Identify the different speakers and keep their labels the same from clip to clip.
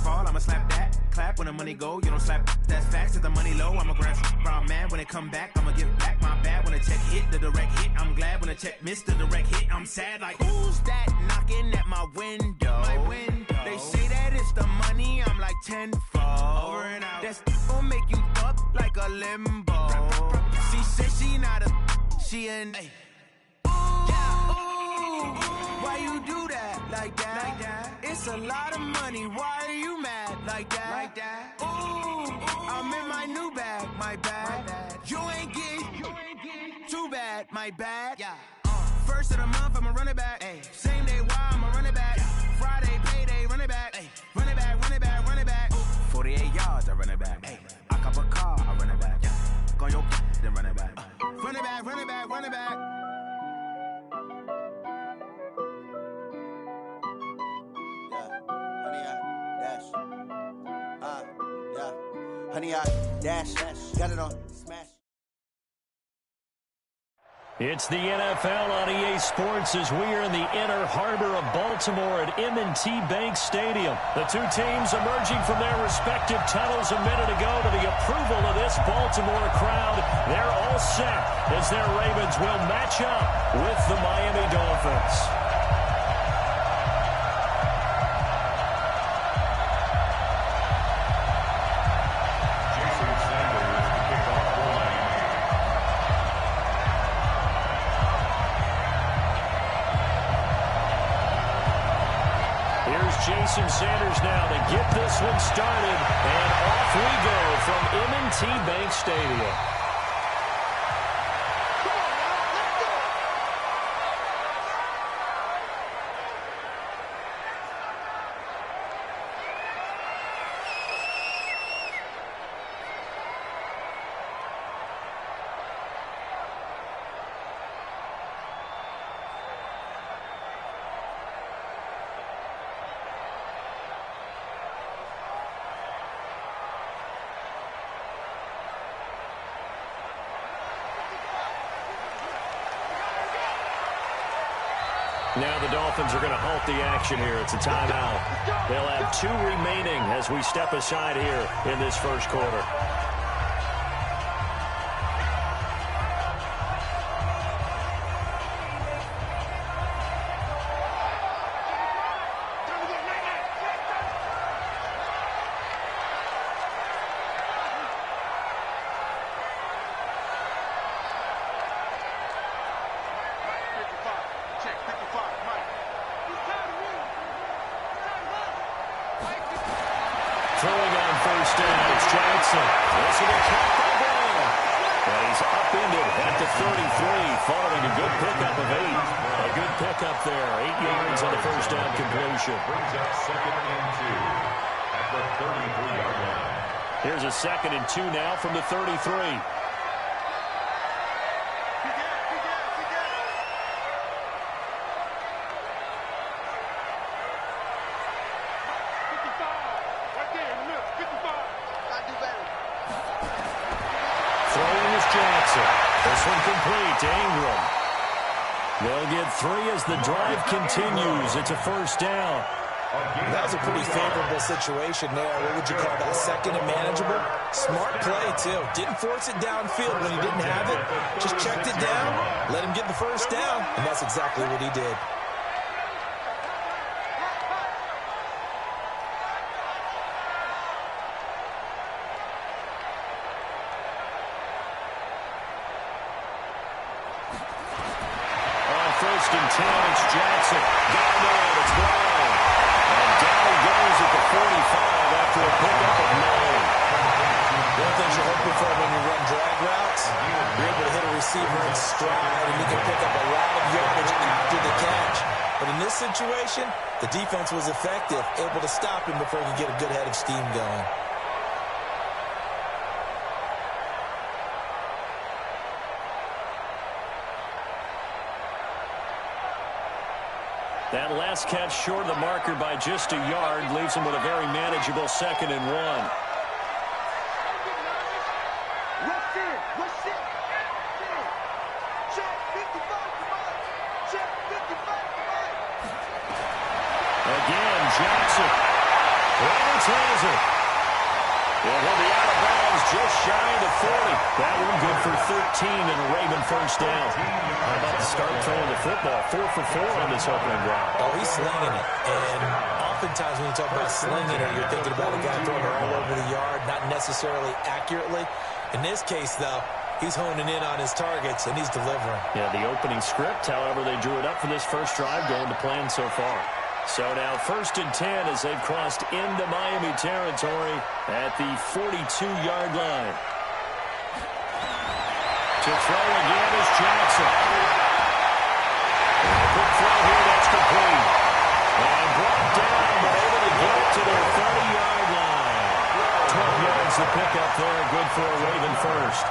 Speaker 1: fall, I'ma slap that. Clap when the money go, you don't slap. That's facts. If the money low, I'ma grab round man. When it come back, I'ma give back my bad. When the check hit, the direct hit, I'm glad. When the check missed the direct hit, I'm sad. Like, who's that knocking at my window? They say that it's the money, I'm like tenfold. Over and out. That's gon' make you up like a limbo. She said she not a, she an. Why you do that like that? It's a lot of money. Why are you mad like that? Ooh, I'm in my new bag, my bad. You ain't get too bad, my bad. First of the month, I'ma run it back. Same day, why I'ma run it back. Friday, payday, run it back. Run it back, run it back, run it back. 48 yards, I run it back. I cop a car, I run it back. Go your then run it back. Run it back, run it back, run it back.
Speaker 2: Honey, I dash, got it on smash.
Speaker 3: It's the NFL on EA Sports as we are in the inner harbor of Baltimore at M&T Bank Stadium. The two teams emerging from their respective tunnels a minute ago to the approval of this Baltimore crowd. They're all set as their Ravens will match up with the Miami Dolphins. Jason Sanders now to get this one started, and off we go from M&T Bank Stadium. Now the Dolphins are going to halt the action here. It's a timeout. They'll have 2 remaining as we step aside here in this first quarter. Throwing on first down, it's Johnson. This will be caught by Ball. And he's upended at the 33, following a good pickup of 8. A good pickup there, 8 yards on the first down completion.
Speaker 4: Brings up 2nd and 2 at the 33-yard line.
Speaker 3: Here's a 2nd and 2 now from the 33. This one complete to Ingram. They'll get 3 as the drive continues. It's a first down.
Speaker 5: That was a pretty favorable situation there. What would you call that? 2nd and manageable? Smart play, too. Didn't force it downfield when he didn't have it. Just checked it down, let him get the first down, and that's exactly what he did.
Speaker 3: First and 10, it's Jackson. Down there, it's Brown. And down he goes at the 45 after a pickup of 9.
Speaker 5: One thing you're hoping for when you run drag routes, you're able to hit a receiver in stride, and you can pick up a lot of yardage after the catch. But in this situation, the defense was effective, able to stop him before he could get a good head of steam going.
Speaker 3: That last catch short of the marker by just a yard leaves him with a very manageable 2nd and 1. Again, Jackson. Roberts has it. And he'll be out of bounds just shy of the 40. That one good for 13 and a Raven first down. How about the start throwing the football? 4 for 4 on this opening drive.
Speaker 5: Oh, he's slinging it. And oftentimes when you talk about slinging it, you're thinking about a guy throwing it all over the yard, not necessarily accurately. In this case, though, he's honing in on his targets, and he's delivering.
Speaker 3: Yeah, the opening script, however, they drew it up for this first drive, going to plan so far. So now 1st and 10 as they've crossed into Miami territory at the 42-yard line. To throw again is Jackson. And a quick throw here, that's complete. And brought down, but able to get it to their 30-yard line. 12 yards to pick up there, good for a Raven first.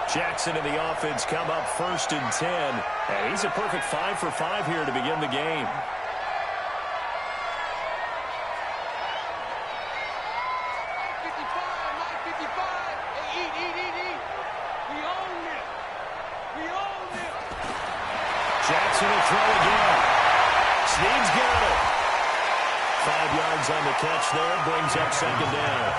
Speaker 3: Jackson and the offense come up 1st and 10. And he's a perfect 5 for 5 here to begin the game. Jackson will throw again. Snead's got it. 5 yards on the catch there, brings up 2nd down.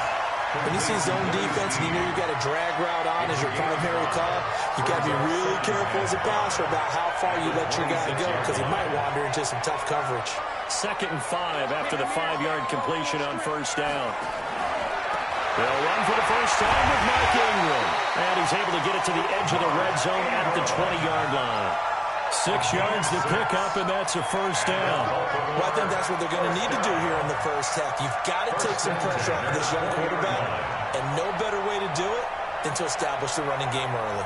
Speaker 5: When you see zone defense and you know you've got a drag route on as your primary call, you've got to be really careful as a passer about how far you let your guy go because he might wander into some tough coverage.
Speaker 3: 2nd and 5 after the 5-yard completion on 1st down. They'll run for the first time with Mark Ingram. And he's able to get it to the edge of the red zone at the 20-yard line. 6 yards to pick up, and that's a first down.
Speaker 5: Well, I think that's what they're going to need to do here in the first half. You've got to take some pressure off of this young quarterback, and no better way to do it than to establish the running game early.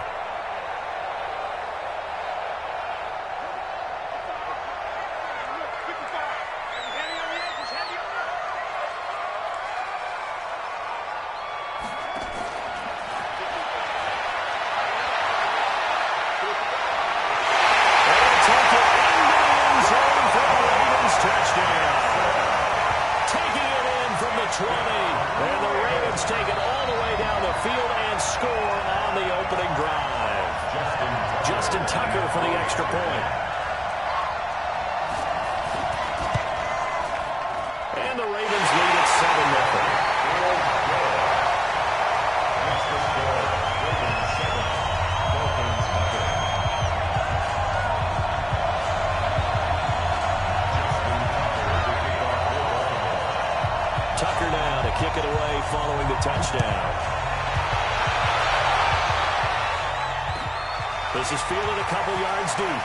Speaker 3: For the extra point. And the Ravens lead at 7-0. Tucker now to kick it away following the touchdown. This is fielded a couple yards deep.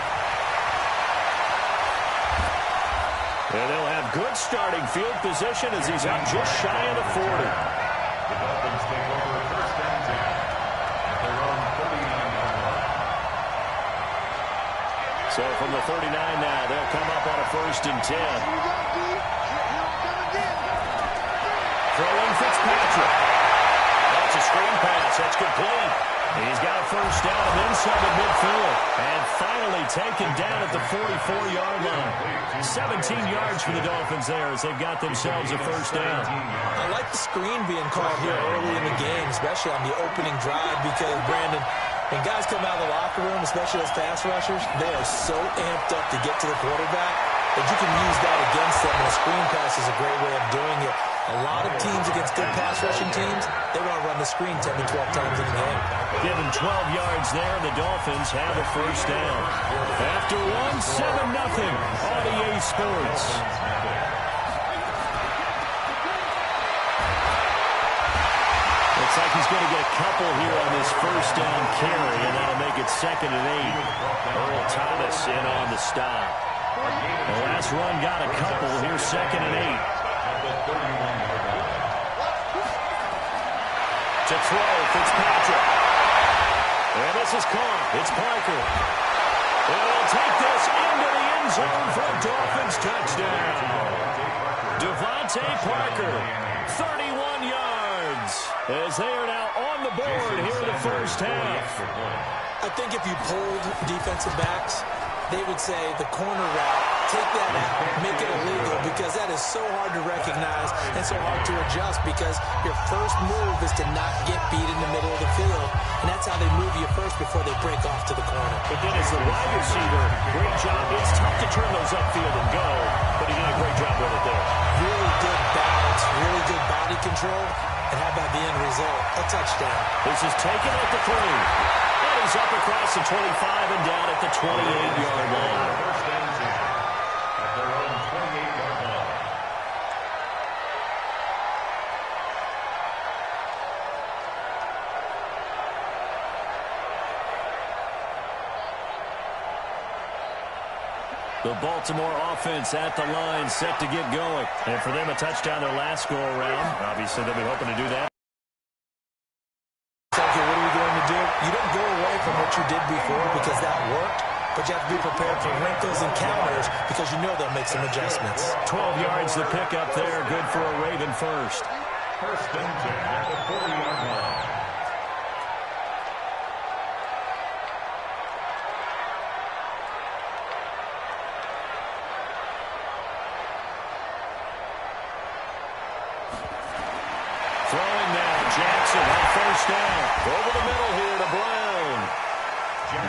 Speaker 3: And they'll have good starting field position as he's up just shy of the 40.
Speaker 4: The Dolphins take over 1st and 10 at their own 39-yard line.
Speaker 3: So from the 39 now, they'll come up on a 1st and 10. Throwing Fitzpatrick. That's a screen pass. That's complete. He's got a first down and then some at midfield. And finally taken down at the 44-yard line. 17 yards for the Dolphins there as they've got themselves a first down.
Speaker 5: I like the screen being called here early in the game, especially on the opening drive, because, Brandon, when guys come out of the locker room, especially as pass rushers, they are so amped up to get to the quarterback that you can use that against them, and a screen pass is a great way of doing it. A lot of teams against good pass rushing teams, they want to run the screen 10 to 12 times in the game.
Speaker 3: Given 12 yards there, the Dolphins have a first down. After one, 7-0 on EA Sports. Looks like he's going to get a couple here on this first down carry, and that'll make it 2nd and 8. Earl Thomas in on the stop. The last run got a couple. Here's 2nd and 8. To throw, Fitzpatrick. And this is caught. It's Parker. And he'll take this into the end zone for a Dolphins touchdown. Devontae Parker, 31 yards, as they are now on the board here in the first half.
Speaker 5: I think if you polled defensive backs, they would say the corner route take that out, make it illegal, because that is so hard to recognize and so hard to adjust, because your first move is to not get beat in the middle of the field, and that's how they move you first before they break off to the corner.
Speaker 3: But then as the wide receiver, great job. It's tough to turn those upfield and go, but he did a great job with it there.
Speaker 5: Really good balance, really good body control, and how about the end result? A touchdown.
Speaker 3: This is taken at the 3. And he's up across the 25 and down at the 28-yard line.
Speaker 4: First and 10 at their own 28-yard line.
Speaker 3: The Baltimore offense at the line, set to get going. And for them, a touchdown their last go-around. Obviously, they'll be hoping to do that.
Speaker 5: Okay, what are we going to do? You don't go away from what you did before because that worked, but you have to be prepared for wrinkles and counters because you know they'll make some adjustments.
Speaker 3: 12 yards the pick up there. Good for a Raven first.
Speaker 4: First and 10 at the 40-yard line.
Speaker 3: Throwing now, Jackson on first down. Over the middle here to Brown.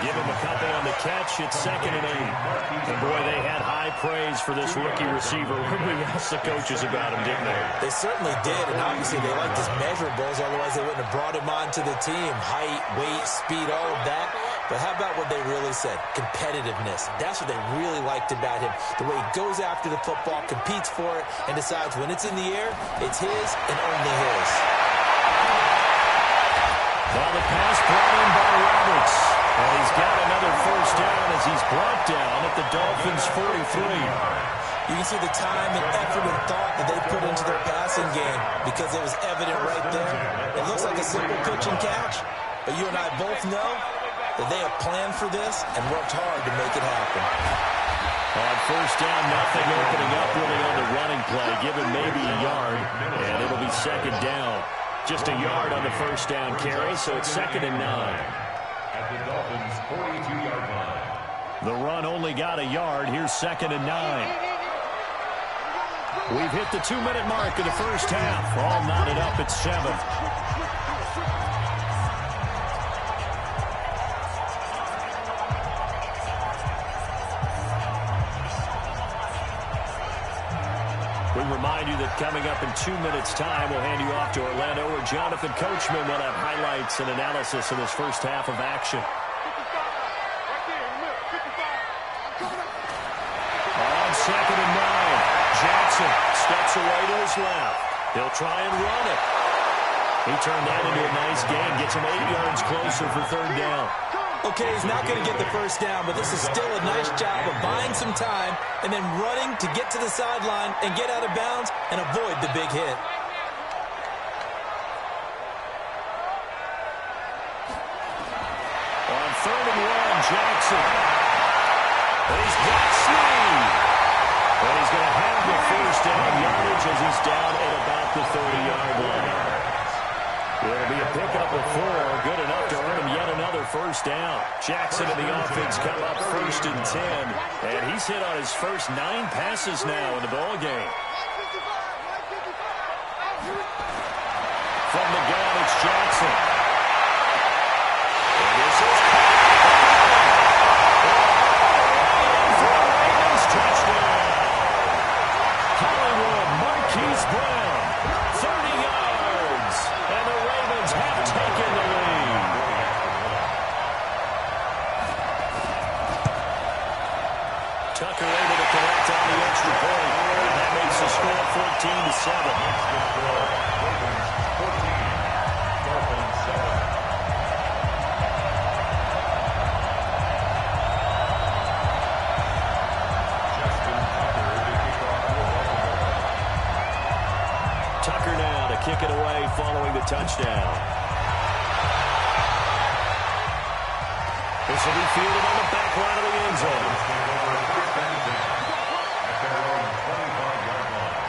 Speaker 3: Give him a couple on the catch. It's 2nd and 8. And boy, they had high praise for this rookie receiver. We asked the coaches about him, didn't they?
Speaker 5: They certainly did, and obviously they liked his measurables, otherwise they wouldn't have brought him onto the team. Height, weight, speed, all of that. But how about what they really said? Competitiveness. That's what they really liked about him. The way he goes after the football, competes for it, and decides when it's in the air, it's his and only his.
Speaker 3: Now the pass brought in by Roberts. And he's got another first down as he's brought down at the Dolphins' 43.
Speaker 5: You can see the time and effort and thought that they put into their passing game because it was evident right there. It looks like a simple pitch and catch, but you and I both know that they have planned for this and worked hard to make it happen.
Speaker 3: On first down, nothing opening up really on the running play, given maybe a yard, and it'll be 2nd down. Just a yard on the first down carry, so it's 2nd and 9.
Speaker 4: At the Dolphins' 42-yard line.
Speaker 3: The run only got a yard. Here's 2nd and 9. We've hit the 2-minute mark of the first half. All knotted up at 7. We remind you that coming up in 2 minutes' time, we'll hand you off to Orlando, where Jonathan Coachman will have highlights and analysis of this first half of action. On 2nd and 9, Jackson steps away to his left. He'll try and run it. He turned that into a nice gain, gets him 8 yards closer for 3rd down.
Speaker 5: Okay, he's not going to get the first down, but this is still a nice job of buying some time and then running to get to the sideline and get out of bounds and avoid the big hit.
Speaker 3: On 3rd and 1, Jackson. And he's got Sneed. And he's going to have the first down yardage as he's down at about the 30-yard line. It'll be a pickup of 4, good enough to earn him yet another first down. Jackson and the offense come up 1st and 10, and he's hit on his first 9 passes now in the ball game. From the gun, it's Jackson. And this is for a Ravens touchdown. Hollywood Marquise Brown, 30 yards, and the Ravens have taken the lead. Tucker able to connect on the extra point. That makes the score 14-7. Tucker now to kick it away following the touchdown. This will be fielded on the back line of the end zone.
Speaker 4: At their own 25-yard line.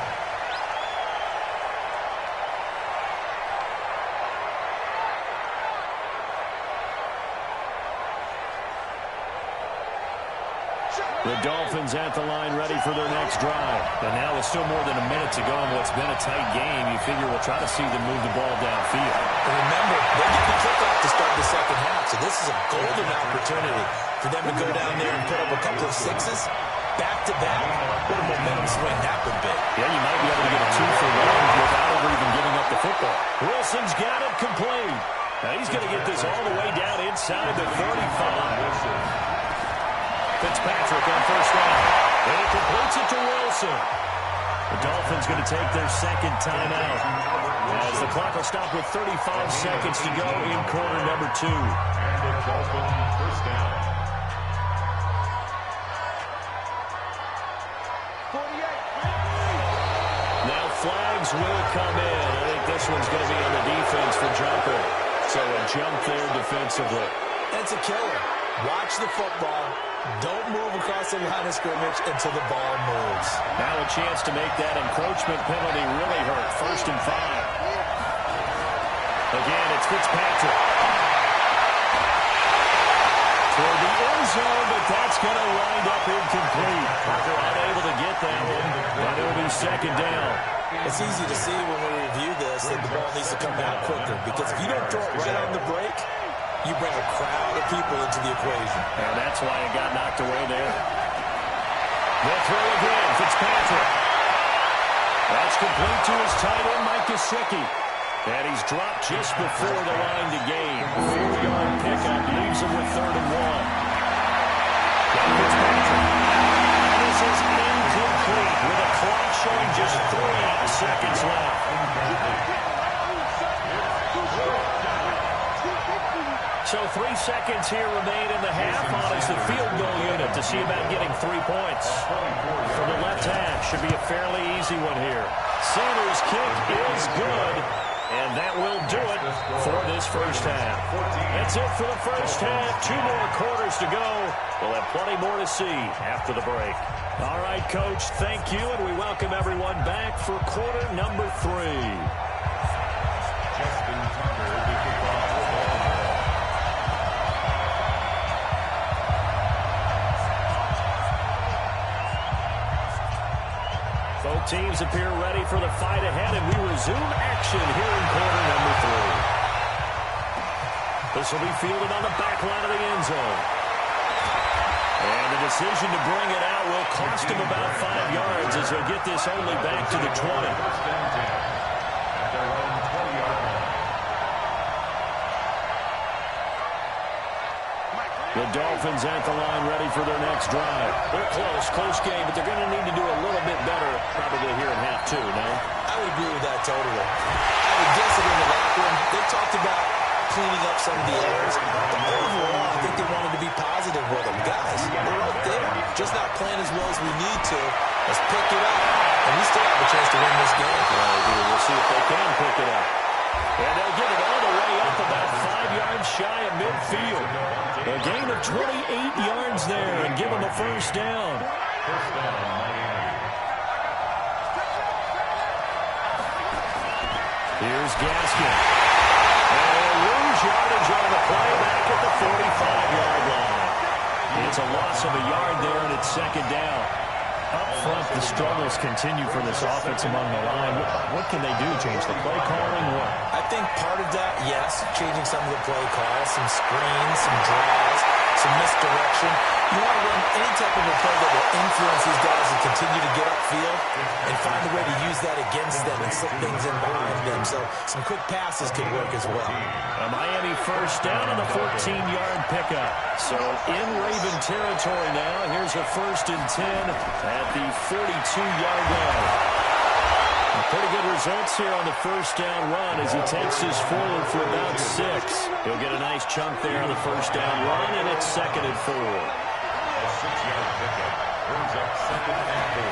Speaker 3: The Dolphins at the line ready for their next drive. And now with still more than a minute to go in what's been a tight game, you figure we'll try to see them move the ball downfield.
Speaker 5: And remember, they get the kickoff to start the second half, so this is a golden opportunity for them to go down there and put up a couple of sixes back-to-back. What a momentum swing that would be.
Speaker 3: Yeah, you might be able to get a 2 for 1 without ever even giving up the football. Wilson's got it complete. Now he's going to get this all the way down inside the 35. Fitzpatrick on first down. And he completes it to Wilson. The Dolphins going to take their second timeout as the clock will stop with 35 seconds to go in quarter number 2.
Speaker 4: And a Dolphin first down.
Speaker 1: 48.
Speaker 3: Now flags will come in. I think this one's going to be on the defense for jumping. So a jump there defensively.
Speaker 5: That's a killer. Watch the football. Don't move across the line of scrimmage until the ball moves.
Speaker 3: Now a chance to make that encroachment penalty really hurt. 1st and 5. Again, it's Fitzpatrick. Toward the end zone, but that's going to wind up incomplete. Parker unable to get that one, but it'll be second down.
Speaker 5: It's easy to see when we review this that the ball needs to come out quicker, because if you don't throw it right on the break, you bring a crowd of people into the equation.
Speaker 3: And that's why it got knocked away there. They'll throw again. Fitzpatrick. That's complete to his tight end, Mike Gesicki. And he's dropped just before the line to gain. 4-yard pickup leaves him with 3rd and 1. Fitzpatrick. This is incomplete with a clock showing just 3 seconds left. So 3 seconds here remain in the half on as the field goal unit to see about getting 3 points. From the left half, should be a fairly easy one here. Sanders' kick is good, and that will do it for this first half. That's it for the first half. 2 more quarters to go. We'll have plenty more to see after the break. All right, Coach, thank you, and we welcome everyone back for quarter number 3.
Speaker 4: Justin Tucker, the kickoff for Baltimore.
Speaker 3: Both teams appear ready for the fight ahead, and we resume action here in quarter number 3. This will be fielded on the back line of the end zone. And the decision to bring it out will cost him about 5 yards as he'll get this only back to the 20.
Speaker 4: First down 10 at their own 20-yard line.
Speaker 3: The Dolphins at the line ready for their next drive. They're close game, but they're going to need to do a little bit better probably here in half 2, no?
Speaker 5: I would agree with that totally. I would guess it in the locker room. They talked about cleaning up some of the errors. But overall, I think they wanted to be positive with them. Guys, we're right there. Just not playing as well as we need to. Let's pick it up. And we still have a chance to win this game.
Speaker 3: We'll see if they can pick it up. And they'll get it all the way up about 5 yards shy of midfield. A gain of 28 yards there and give them a first down.
Speaker 4: First down, Miami.
Speaker 3: Here's Gaskin. And they'll lose yardage on the play back at the 45-yard line. It's a loss of a yard there, and it's second down. Up front, the struggles continue for this offense among the line. What can they do? Change the play calling? What?
Speaker 5: I think part of that, yes, changing some of the play calls, some screens, some draws, some misdirection. You want to run any type of a play that will influence these guys and continue to get upfield and find a way to use that against them and slip things in behind them. So some quick passes could work as well.
Speaker 3: A Miami first down on the 14-yard pickup. So in Raven territory now. Here's a 1st and 10 at the 42-yard line. Pretty good results here on the first down run as he takes this forward for about 6. He'll get a nice chunk there on the first down run, and it's 2nd and 4.
Speaker 4: A 6-yard pickup brings up 2nd and 4.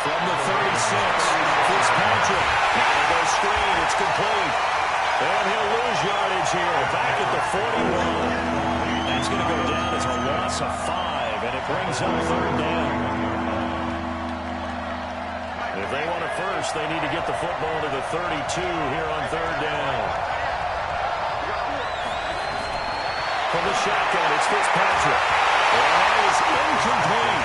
Speaker 3: From the 36, Fitzpatrick. Now they go screen. It's complete. And he'll lose yardage here. Back at the 41. That's going to go down as a loss of 5, and it brings up 3rd down. If they want it first, they need to get the football to the 32 here on 3rd down. From the shotgun, it's Fitzpatrick. And that is incomplete.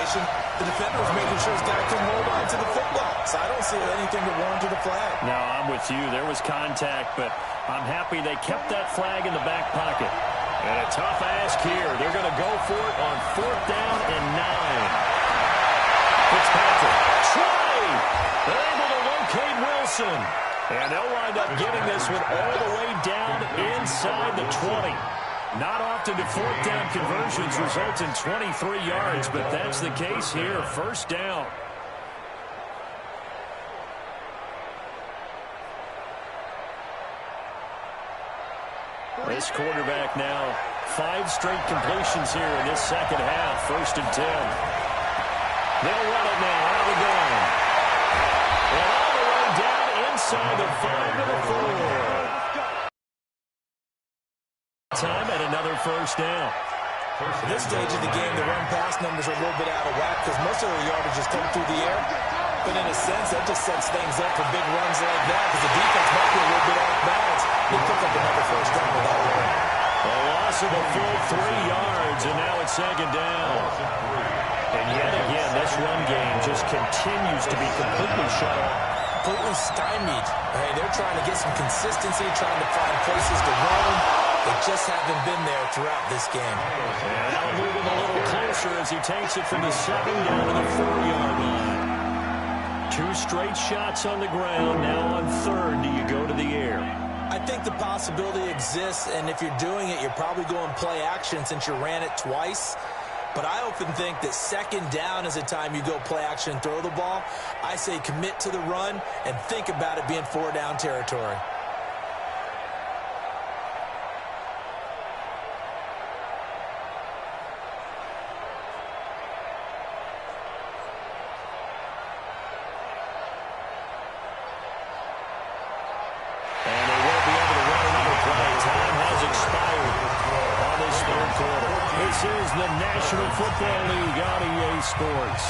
Speaker 5: situation, the defender was making sure his guy couldn't hold on to the football. So I don't see anything to warrant the flag.
Speaker 3: No, I'm with you. There was contact, but I'm happy they kept that flag in the back pocket. And a tough ask here. They're going to go for it on 4th down and 9. Fitzpatrick, try! They're able to locate Wilson. And they'll wind up getting this one all the way down inside the 20. Not often do 4th down conversions result in 23 yards, but that's the case here. 1st down. This quarterback now 5 straight completions here in this second half. 1st and 10. They'll run it now out of the gun. And all the way down inside the 5 to the 4. Time at another 1st down.
Speaker 5: At this stage of the game, the run-pass numbers are a little bit out of whack because most of the yardage is coming through the air. But in a sense, that just sets things up for big runs like that because the defense might be a little bit off balance. They pick up another 1st down with that run.
Speaker 3: A loss of a full 3 yards, and now it's 2nd down. And yet again, this run game just continues to be completely shut off.
Speaker 5: Completely stymied. Hey, they're trying to get some consistency, trying to find places to run. They just haven't been there throughout this game.
Speaker 3: And now moving a little closer as he takes it from the 7 down to the 4-yard line. 2 straight shots on the ground. Now on 3rd, do you go to the air?
Speaker 5: I think the possibility exists, and if you're doing it, you're probably going play action since you ran it twice. But I often think that 2nd down is the time you go play action and throw the ball. I say commit to the run and think about it being 4-down territory.
Speaker 3: This is the National Football League on EA Sports.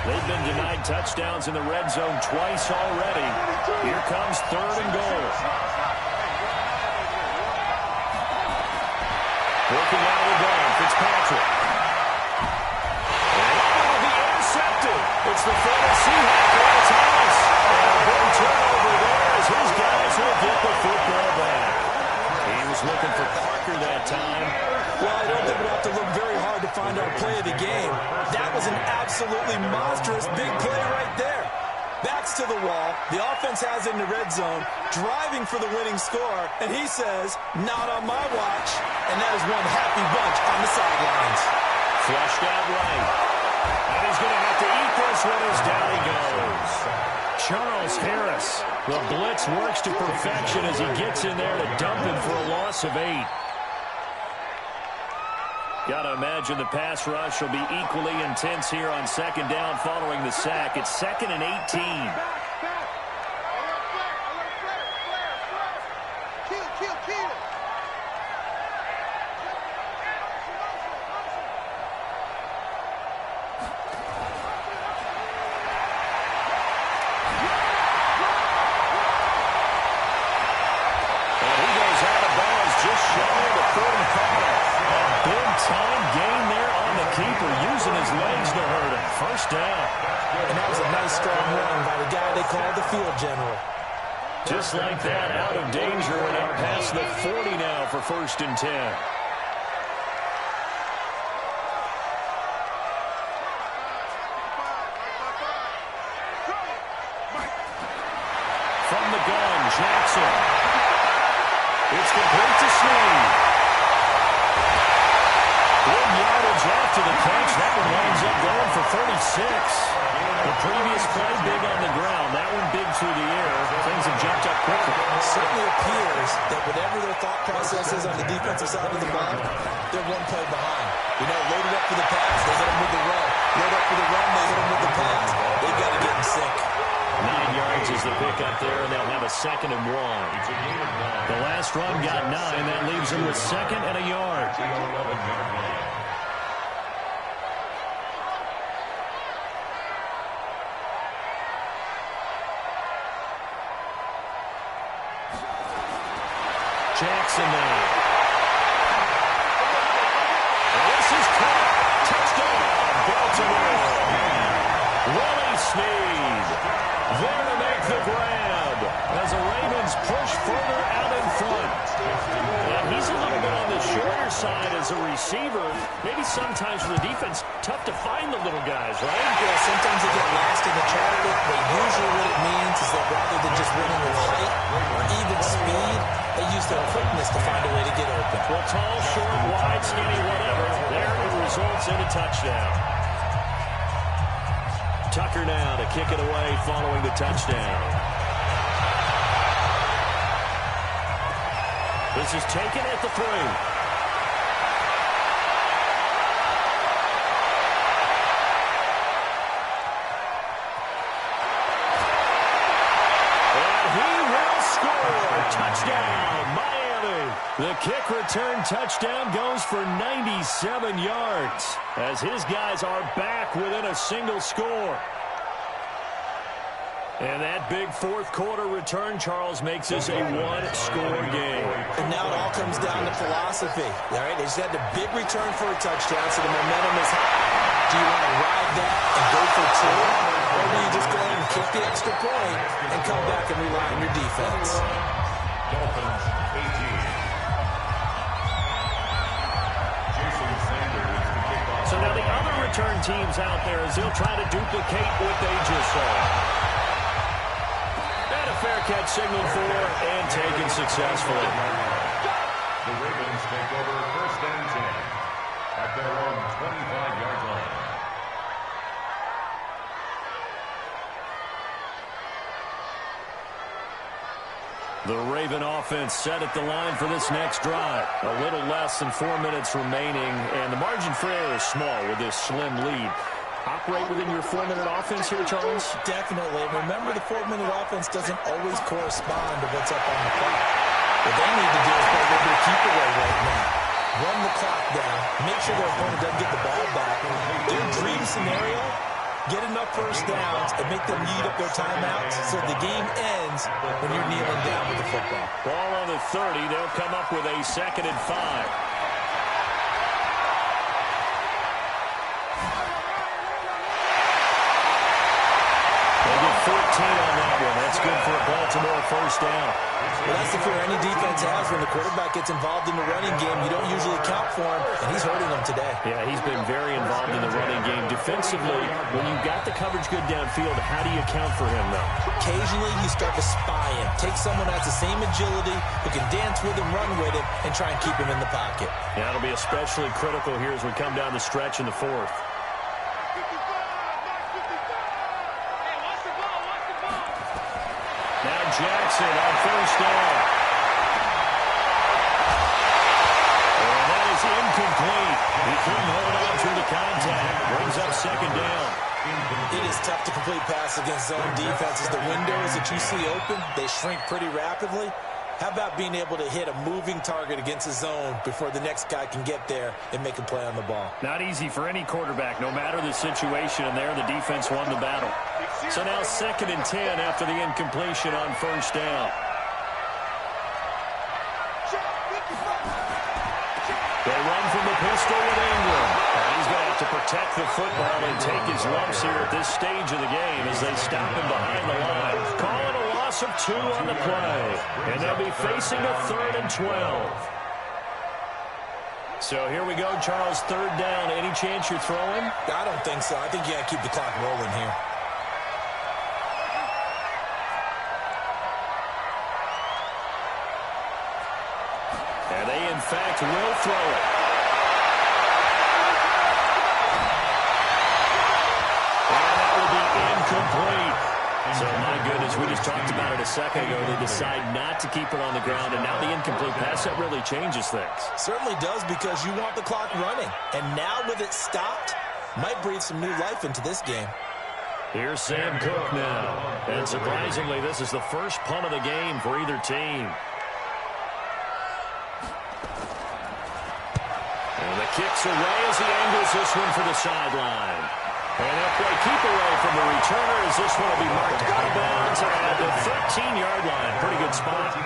Speaker 3: They've been denied touchdowns in the red zone twice already. Here comes 3rd and goal. Working out of the gun, Fitzpatrick. And it will be intercepted. It's the former Seahawk, Thomas. And a big turnover there as his guys will get the football back. He was looking for Parker that time.
Speaker 5: Well, I don't think we'll have to look very hard to find our play of the game. That was an absolutely monstrous big play right there. Backs to the wall. The offense has it in the red zone, driving for the winning score, and he says, not on my watch. And that is one happy bunch on the sidelines.
Speaker 3: Flushed out right. And he's going to have to eat this one as down he goes. Charles Harris. The blitz works to perfection as he gets in there to dump him for a loss of 8. Got to imagine the pass rush will be equally intense here on 2nd down following the sack. It's 2nd and 18. And he goes out of bounds just shy of the 45. Big-time gain there on the keeper, using his legs to hurt him. 1st down.
Speaker 5: And that was a nice, strong run by the guy they called the field general.
Speaker 3: Just like that, out of danger and out past the 40 now for 1st and 10. From the gun, Jackson. It's complete to Snead. Good yardage after the catch. That one winds up going for 36. The previous play, big on the ground. That one big through the air. Things have jumped up quickly.
Speaker 5: It certainly appears that whatever their thought process is on the defensive side of the ball, they're one play behind. You know, loaded up for the pass, they hit them with the run. Load up for the run, they hit them with the pass. They've got to get in sync.
Speaker 3: 9 yards is the pickup there, and they'll have a 2nd and 1. The last run got 9. That leaves them with 2nd and a yard. Jackson now. This is caught. Touchdown, Baltimore. Willie Snead there to make the grab as the Ravens push further out in front. And he's a little bit on the shorter side as a receiver. Maybe sometimes for the defense, tough to find the little guys, right?
Speaker 5: Yeah, sometimes they get lost in the target, but usually what it means is that rather than just winning with height or even speed, they use their quickness to find a way to get open.
Speaker 3: Well, tall, short, wide, skinny, whatever. There it results in a touchdown. Tucker now to kick it away following the touchdown. This is taken at the 3. And he will score. Touchdown, Miami. The kick return touchdown goes for 97 yards as his guys are back within a single score. And that big fourth quarter return, Charles, makes this a one-score game.
Speaker 5: And now it all comes down to philosophy. All right, they just had a big return for a touchdown, so the momentum is high. Do you want to ride that and go for 2? Or do you just go ahead and kick the extra point and come back and rely on your defense?
Speaker 4: Dolphins 18.
Speaker 3: So now the other return teams out there as they'll try to duplicate what they just saw. And a fair catch signaled for and taken successfully.
Speaker 4: The Ravens take over 1st and 10 at their own 25-yard line.
Speaker 3: The Raven offense set at the line for this next drive. A little less than 4 minutes remaining, and the margin for error is small with this slim lead. Operate within your 4-minute offense here, Charles?
Speaker 5: Definitely. Remember, the 4-minute offense doesn't always correspond to what's up on the clock. What they need to do is play a little bit of keep away right now. Run the clock down. Make sure their opponent doesn't get the ball back. Their dream scenario, get enough first downs and make them eat up their timeouts so the game ends when you're kneeling down with the football.
Speaker 3: Ball on the 30. They'll come up with a 2nd and 5. 14 on that one. That's good for a Baltimore first down.
Speaker 5: Well, that's the fear any defense has when the quarterback gets involved in the running game. You don't usually count for him, and he's hurting them today.
Speaker 3: Yeah, he's been very involved in the running game. Defensively, when you've got the coverage good downfield, how do you account for him, though?
Speaker 5: Occasionally, you start to spy him. Take someone that has the same agility, who can dance with him, run with him, and try and keep him in the pocket.
Speaker 3: Yeah, it'll be especially critical here as we come down the stretch in the 4th. Jackson on first down. And that is incomplete. He couldn't hold on through the contact. Brings up 2nd down.
Speaker 5: It is tough to complete pass against zone defenses. The windows that you see open, they shrink pretty rapidly. How about being able to hit a moving target against a zone before the next guy can get there and make a play on the ball?
Speaker 3: Not easy for any quarterback, no matter the situation, and there the defense won the battle. So now 2nd and 10 after the incompletion on first down. They run from the pistol with Ingram. And he's going to have to protect the football and take his lumps here at this stage of the game as they stop him behind the line. Call it a loss of 2 on the play. And they'll be facing a 3rd and 12. So here we go, Charles, 3rd down. Any chance you're throwing?
Speaker 5: I don't think so. I think you got to keep the clock rolling here.
Speaker 3: And they, in fact, will throw it. And that will be incomplete. So, my goodness, we just talked about it a second ago. They decide not to keep it on the ground, and now the incomplete pass, that really changes things.
Speaker 5: Certainly does, because you want the clock running. And now with it stopped, might breathe some new life into this game.
Speaker 3: Here's Sam Cook now. And surprisingly, this is the first punt of the game for either team. And the kick's away as he angles this one for the sideline. And they'll play keep away from the returner as this one will be marked out of bounds at the 13-yard line. Pretty good spot.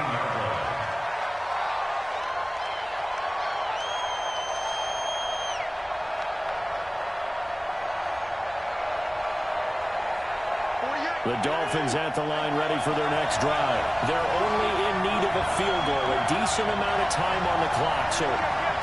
Speaker 3: The Dolphins at the line ready for their next drive. They're only in need of a field goal, a decent amount of time on the clock. So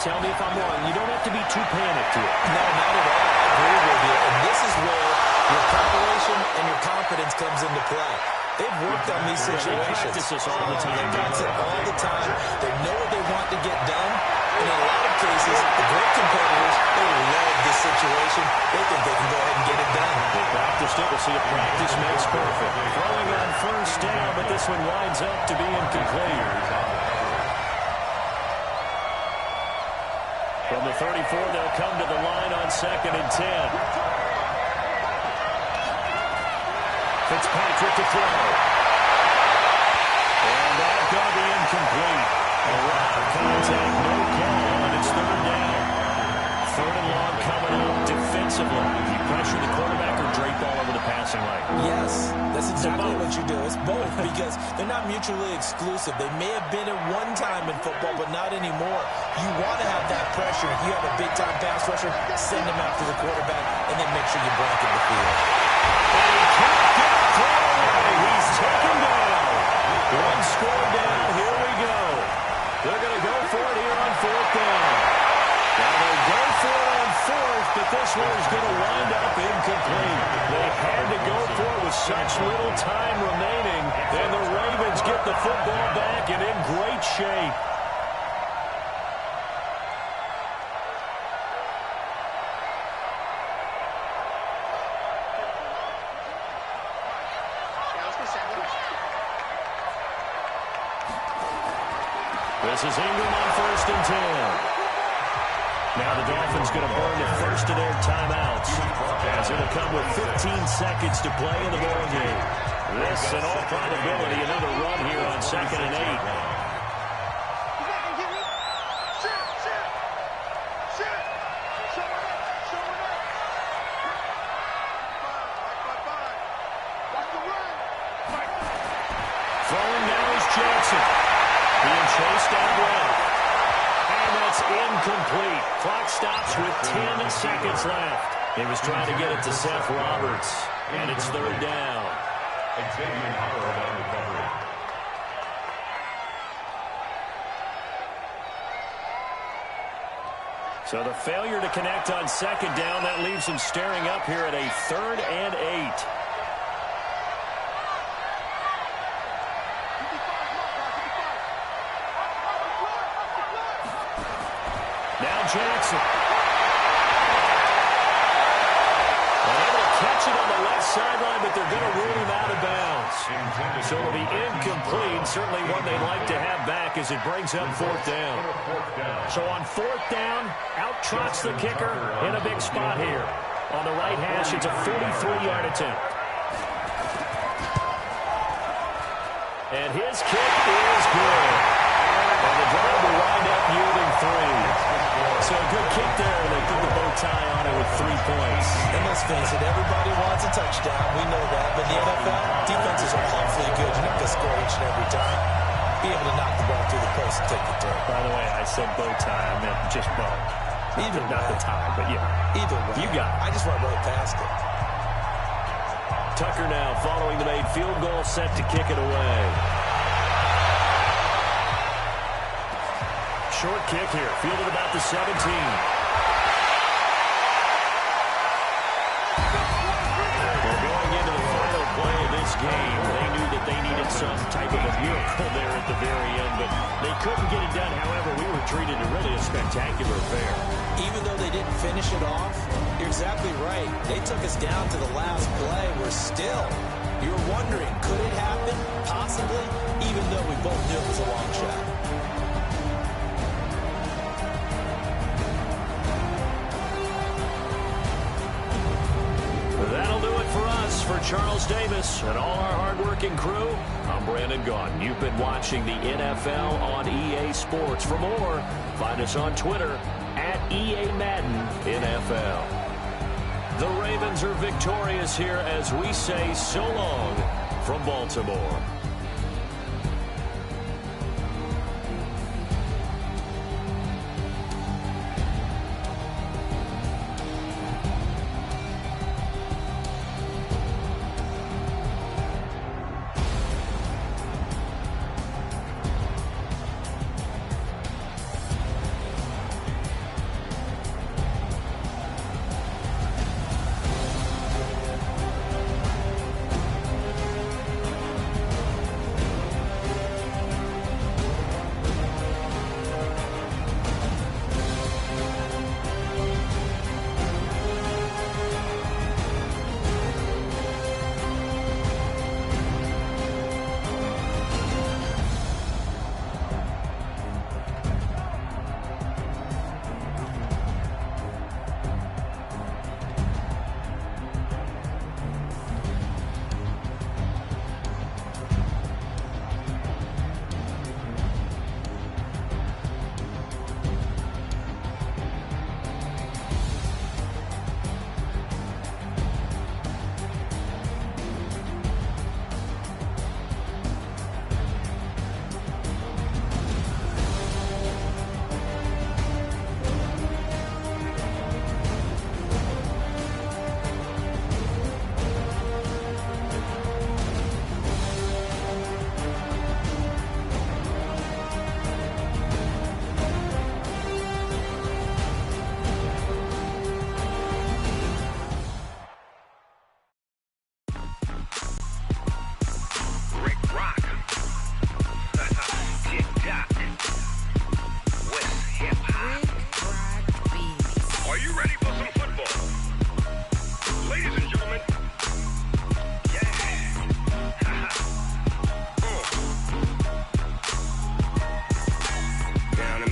Speaker 3: tell me if I'm wrong. You don't have to be too panicked here.
Speaker 5: No, not at all. I agree with you. And this is where your preparation and your confidence comes into play. They've worked on these situations.
Speaker 3: They practice this all the time.
Speaker 5: They practice it all the time. They know what they want to get done. And in a lot of cases, the great competitors, they love this situation. They think they can go ahead and get it done.
Speaker 3: They practiced it. We'll see if practice makes perfect. Throwing on first down, but this one winds up to be incomplete. From the 34, they'll come to the line on 2nd and 10. Fitzpatrick to throw. And that's going to be incomplete. A lot of contact, no call, and it's 3rd down. 3rd and long coming up defensively. You pressure the quarterback or drape all over the passing lane?
Speaker 5: Yes, that's exactly what you do. It's both because they're not mutually exclusive. They may have been at one time in football, but not anymore. You want to have that pressure. If you have a big-time pass rusher, send him after the quarterback, and then make sure you blanket the field.
Speaker 3: And he can't get a throw away. He's taken down. One score down. Here we go. They're going to go for it here on 4th down. Now they go for it on 4th, but this one is going to wind up incomplete. They had to go for it with such little time remaining, and the Ravens get the football back and in great shape. This is Ingram on 1st and 10. Now the Dolphins going to burn the first of their timeouts as it'll come with 15 seconds to play in the ball game. This, in all probability, another run here on 2nd and 8. Throwing now is Jackson. Being chased out left. And that's incomplete. Clock stops with 10 seconds left. He was trying to get it to Seth Roberts. And it's 3rd down. So the failure to connect on 2nd down, that leaves him staring up here at a 3rd and 8. Jackson. Unable to catch it on the left sideline, but they're going to rule him out of bounds. So it'll be incomplete. Certainly one they'd like to have back as it brings up 4th down. So on 4th down, out trots the kicker in a big spot here. On the right hash, it's a 43-yard attempt. And his kick is good. And the drive will wind up yielding 3. So a good kick there. They put the bow tie on it with 3 points.
Speaker 5: And let's face it, everybody wants a touchdown. We know that. But the NFL, defenses are awfully good. You're not going to score each and every time. Be able to knock the ball through the post and take the throw.
Speaker 3: By the way, I said bow tie. I meant just bow. Not the tie, but yeah.
Speaker 5: Either way.
Speaker 3: You got it.
Speaker 5: I just went right past it.
Speaker 3: Tucker now following the made field goal, set to kick it away. Short kick here, fielded about the 17. Well, going into the final play of this game, they knew that they needed some type of a miracle there at the very end, but they couldn't get it done. However, we were treated to really a spectacular affair.
Speaker 5: Even though they didn't finish it off, you're exactly right. They took us down to the last play. We're still, you're wondering, could it happen? Possibly, even though we both knew it was a long shot.
Speaker 3: for Charles Davis and all our hardworking crew, I'm Brandon Gaughan. You've been watching the NFL on EA Sports. For more, find us on Twitter at EA Madden NFL. The Ravens are victorious here as we say so long from Baltimore.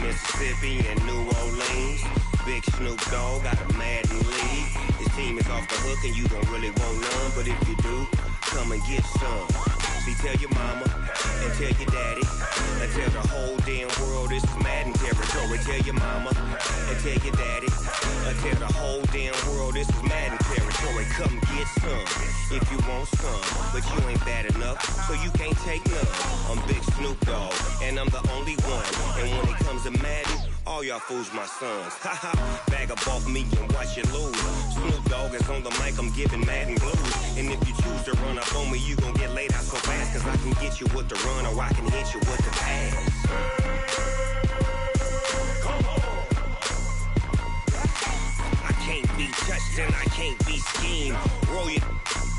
Speaker 6: Mississippi and New Orleans. Big Snoop Dogg got a Madden league. His team is off the hook and you don't really want none, but if you do, come and get some. See, tell your mama and tell your daddy and tell the whole damn world this is Madden territory. Tell your mama and tell your daddy and tell the whole damn world this is Madden territory. Come get some if you want some, but you ain't bad enough, so you can't take none. I'm Big Snoop Dogg and I'm the only one, and when it comes to Madden, all y'all fools my sons. Haha, bag up off me and watch you lose. Snoop Dogg is on the mic, I'm giving Madden blues. And if you choose to run up on me, you gon' get laid out so fast, cause I can get you with the run or I can hit you with the pass. Come on. I can't be touched and I can't be schemed. Roll you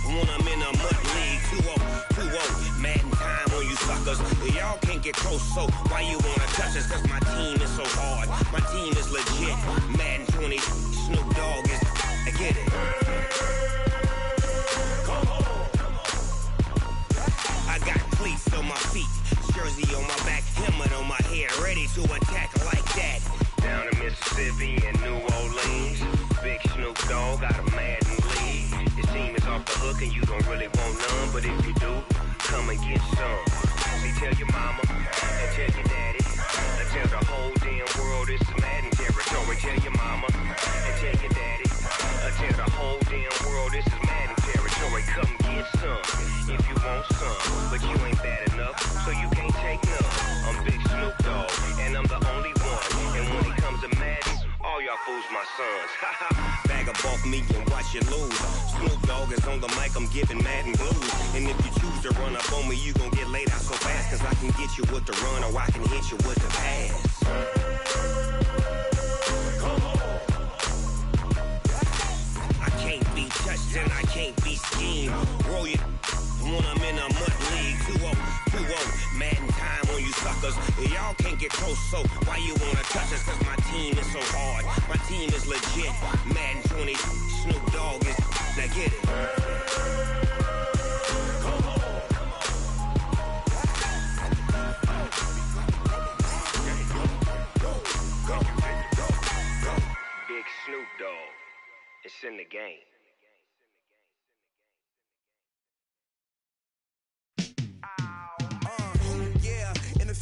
Speaker 6: when I'm in a mud league. 2-0, Madden time on you suckers. Y'all can't get close, so why you wanna touch us? Cause my team is so hard, my team is legit. Madden 20, Snoop Dogg is, I get it. Come on. I got cleats on my feet, jersey on my back, helmet on my head, ready to attack like that. Down in Mississippi and New Orleans, Big Snoop Dogg got a Madden league. His team is off the hook and you don't really want none, but if you do, come and get some. See, tell your mama and tell your daddy and tell the whole damn world this is Madden territory. Tell your mama and tell your daddy and tell the whole damn world this is Madden territory. Come get some if you want some, but you ain't bad enough, so you can't take none. I'm Big Snoop Dogg and I'm the only one, and when it comes to Madden, all y'all fools my sons. Bag up off me and watch you lose. Snoop Dogg is on the mic, I'm giving Madden blues. And if you choose to run up on me, you gon' get laid out so fast, cause I can get you with the run or I can hit you with the pass. Come on. I can't be touched and I can't be schemed. Roll you when I'm in a mud league. 2-0, Madden time on you suckers. Y'all can't get close, so why you wanna touch us? Cause my team is so hard, my team is legit. Madden 20, Snoop Dogg is, now get it. Come on. Go. Big Snoop Dogg, it's in the game.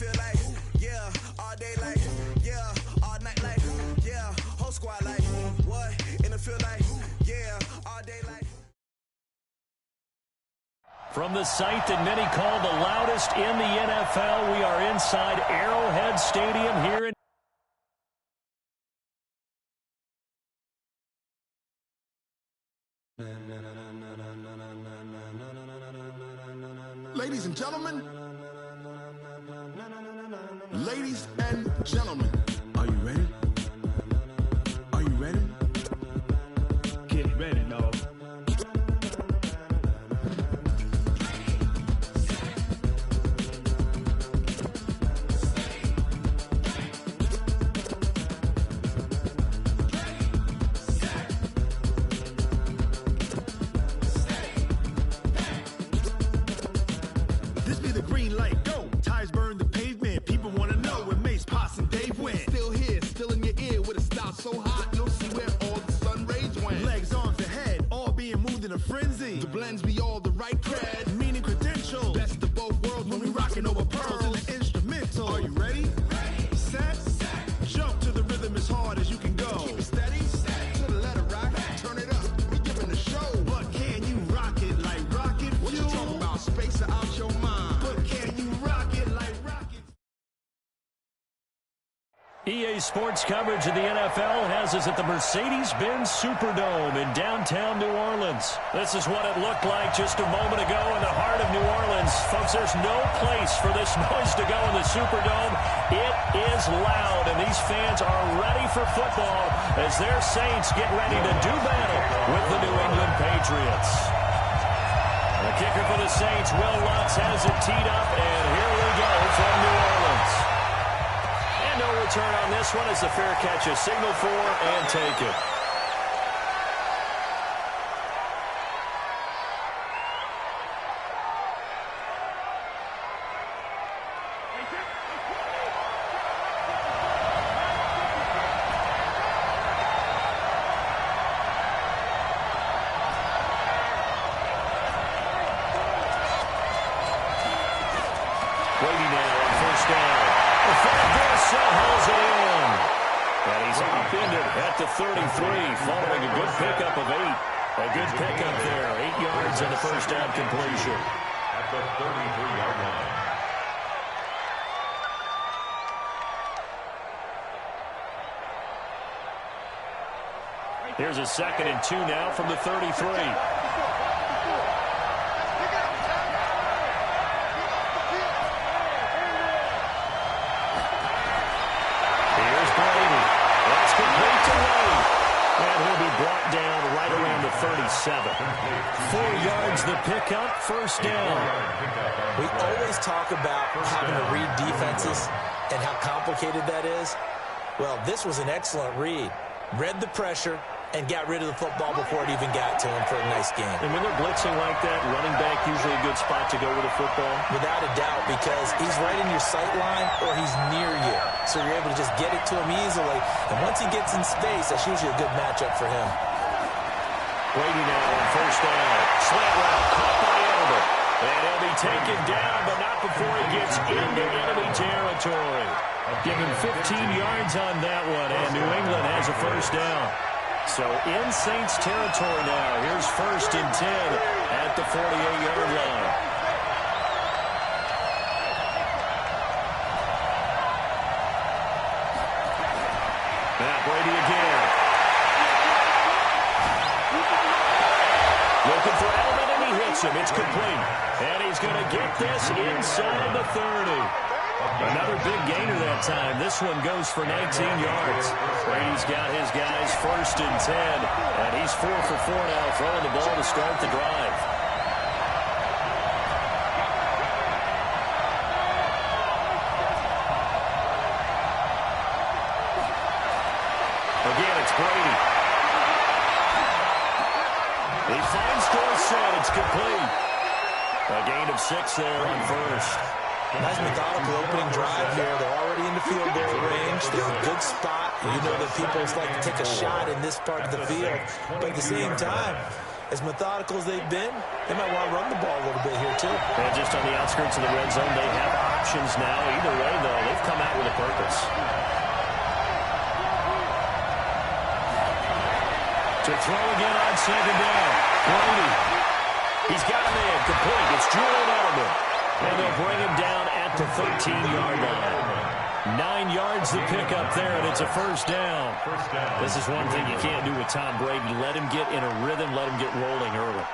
Speaker 1: feel like, yeah, all day like, yeah, all night like, yeah, whole squad like, what? In the field like, yeah, all day like.
Speaker 3: From the site that many call the loudest in the NFL, we are inside Arrowhead Stadium here in
Speaker 7: Ladies and gentlemen, ladies and gentlemen, are you ready? Are you ready? Get ready, dog. This be the green light, go. Tires burn the pavement. People want to know where Mace, Potts, and Dave went. Still here, still in your ear with a style so hot, you'll see where all the sun rays went. Legs, arms, and head, all being moved in a frenzy. The blends be all the right cred, meaning credentials. Best of both worlds when we rocking over pearls in the instrumental. Are you ready? Ready. Set. Jump to the rhythm as hard as you can go. Keep it steady. To the letter rock. Turn it up. We giving the show. But can you rock it like rocket fuel? What you talking about? Space out your mind. But can you rock it like rocket?
Speaker 3: EA Sports coverage of the NFL has us at the Mercedes-Benz Superdome in downtown New Orleans. This is what it looked like just a moment ago in the heart of New Orleans. Folks, there's no place for this noise to go in the Superdome. It is loud, and these fans are ready for football as their Saints get ready to do battle with the New England Patriots. The kicker for the Saints, Will Lutz, has it teed up, and here we go from New Orleans. And no return on this one as the fair catch is signaled for and taken. Brady now on first down. The flag hauls it in. And he's upended at the 33 following a good pickup of 8. A good pickup there. 8 yards on the first down completion.
Speaker 4: At the 33-yard line.
Speaker 3: Here's a 2nd and 2 now from the 33. And he'll be brought down right around the 37. 4 yards the pickup, first down.
Speaker 5: We always talk about having to read defenses and how complicated that is. Well, this was an excellent read. Read the pressure and got rid of the football before it even got to him for a nice game.
Speaker 3: And when they're blitzing like that, running back usually a good spot to go with the football?
Speaker 5: Without a doubt, because he's right in your sight line or he's near you. So you're able to just get it to him easily. And once he gets in space, that's usually a good matchup for him.
Speaker 3: Brady now on first down. Slant route, caught by Elder. And he'll be taken down, but not before he gets into enemy territory. Give him 15 yards on that one, and New England has a first down. So in Saints territory now. Here's 1st and 10 at the 48-yard line. Now Brady again. Looking for Edelman, and he hits him. It's complete. And he's going to get this inside the 30. Another big gainer that time. This one goes for 19 yards. Brady's got his guys 1st and 10. And he's 4 for 4 now, throwing the ball to start the drive. Again, it's Brady. He finds Dorsett. It's complete. A gain of 6 there on first.
Speaker 5: Nice methodical opening drive here. They're already in the field goal range. They're in a good spot. You know that people like to take a shot in this part of the field. But at the same time, as methodical as they've been, they might want to run the ball a little bit here, too.
Speaker 3: And just on the outskirts of the red zone, they have options now. Either way, though, they've come out with a purpose. To throw again on second down. Brady. He's got a man complete. It's Julian Edelman. And they'll bring him down at the 13-yard line. 9 yards to pick up there, and it's a first down. This is one thing you can't do with Tom Brady. Let him get in a rhythm. Let him get rolling early.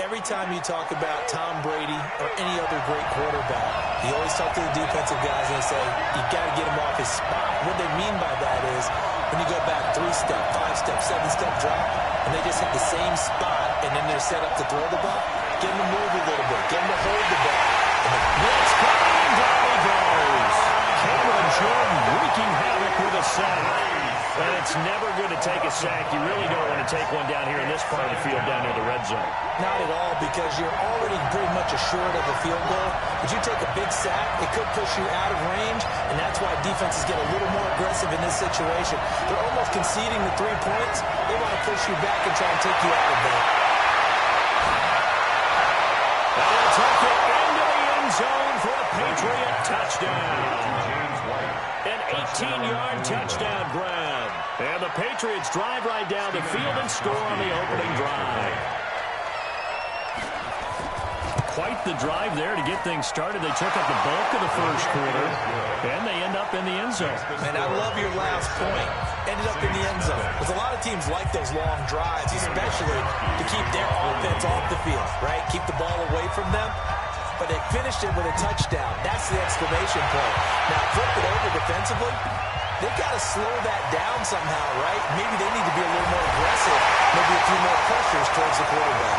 Speaker 5: Every time you talk about Tom Brady or any other great quarterback, you always talk to the defensive guys and they say, you got to get him off his spot. What they mean by that is when you go back 3-step, 5-step, 7-step drop, and they just hit the same spot, and then they're set up to throw the ball, get him to move a little bit, get him to hold the ball.
Speaker 3: Blitz coming, and down he goes. Cameron Jordan wreaking havoc with a sack. And it's never good to take a sack. You really don't want to take one down here in this part of the field, down near the red zone.
Speaker 5: Not at all, because you're already pretty much assured of a field goal. But you take a big sack, it could push you out of range, and that's why defenses get a little more aggressive in this situation. They're almost conceding the 3 points. They want to push you back and try and take you out of that.
Speaker 3: And they'll tuck it into the end zone for a Patriot touchdown. An 18-yard touchdown grab. And the Patriots drive right down the field and score on the opening drive. Quite the drive there to get things started. They took up the bulk of the first quarter, and they end up in the end zone.
Speaker 5: And I love your last point. Ended up in the end zone. Because a lot of teams like those long drives, especially to keep their offense off the field, right? Keep the ball away from them. But they finished it with a touchdown. That's the exclamation point. Now, flip it over defensively. They've got to slow that down somehow, right? Maybe they need to be a little more aggressive. Maybe a few more pressures towards the quarterback.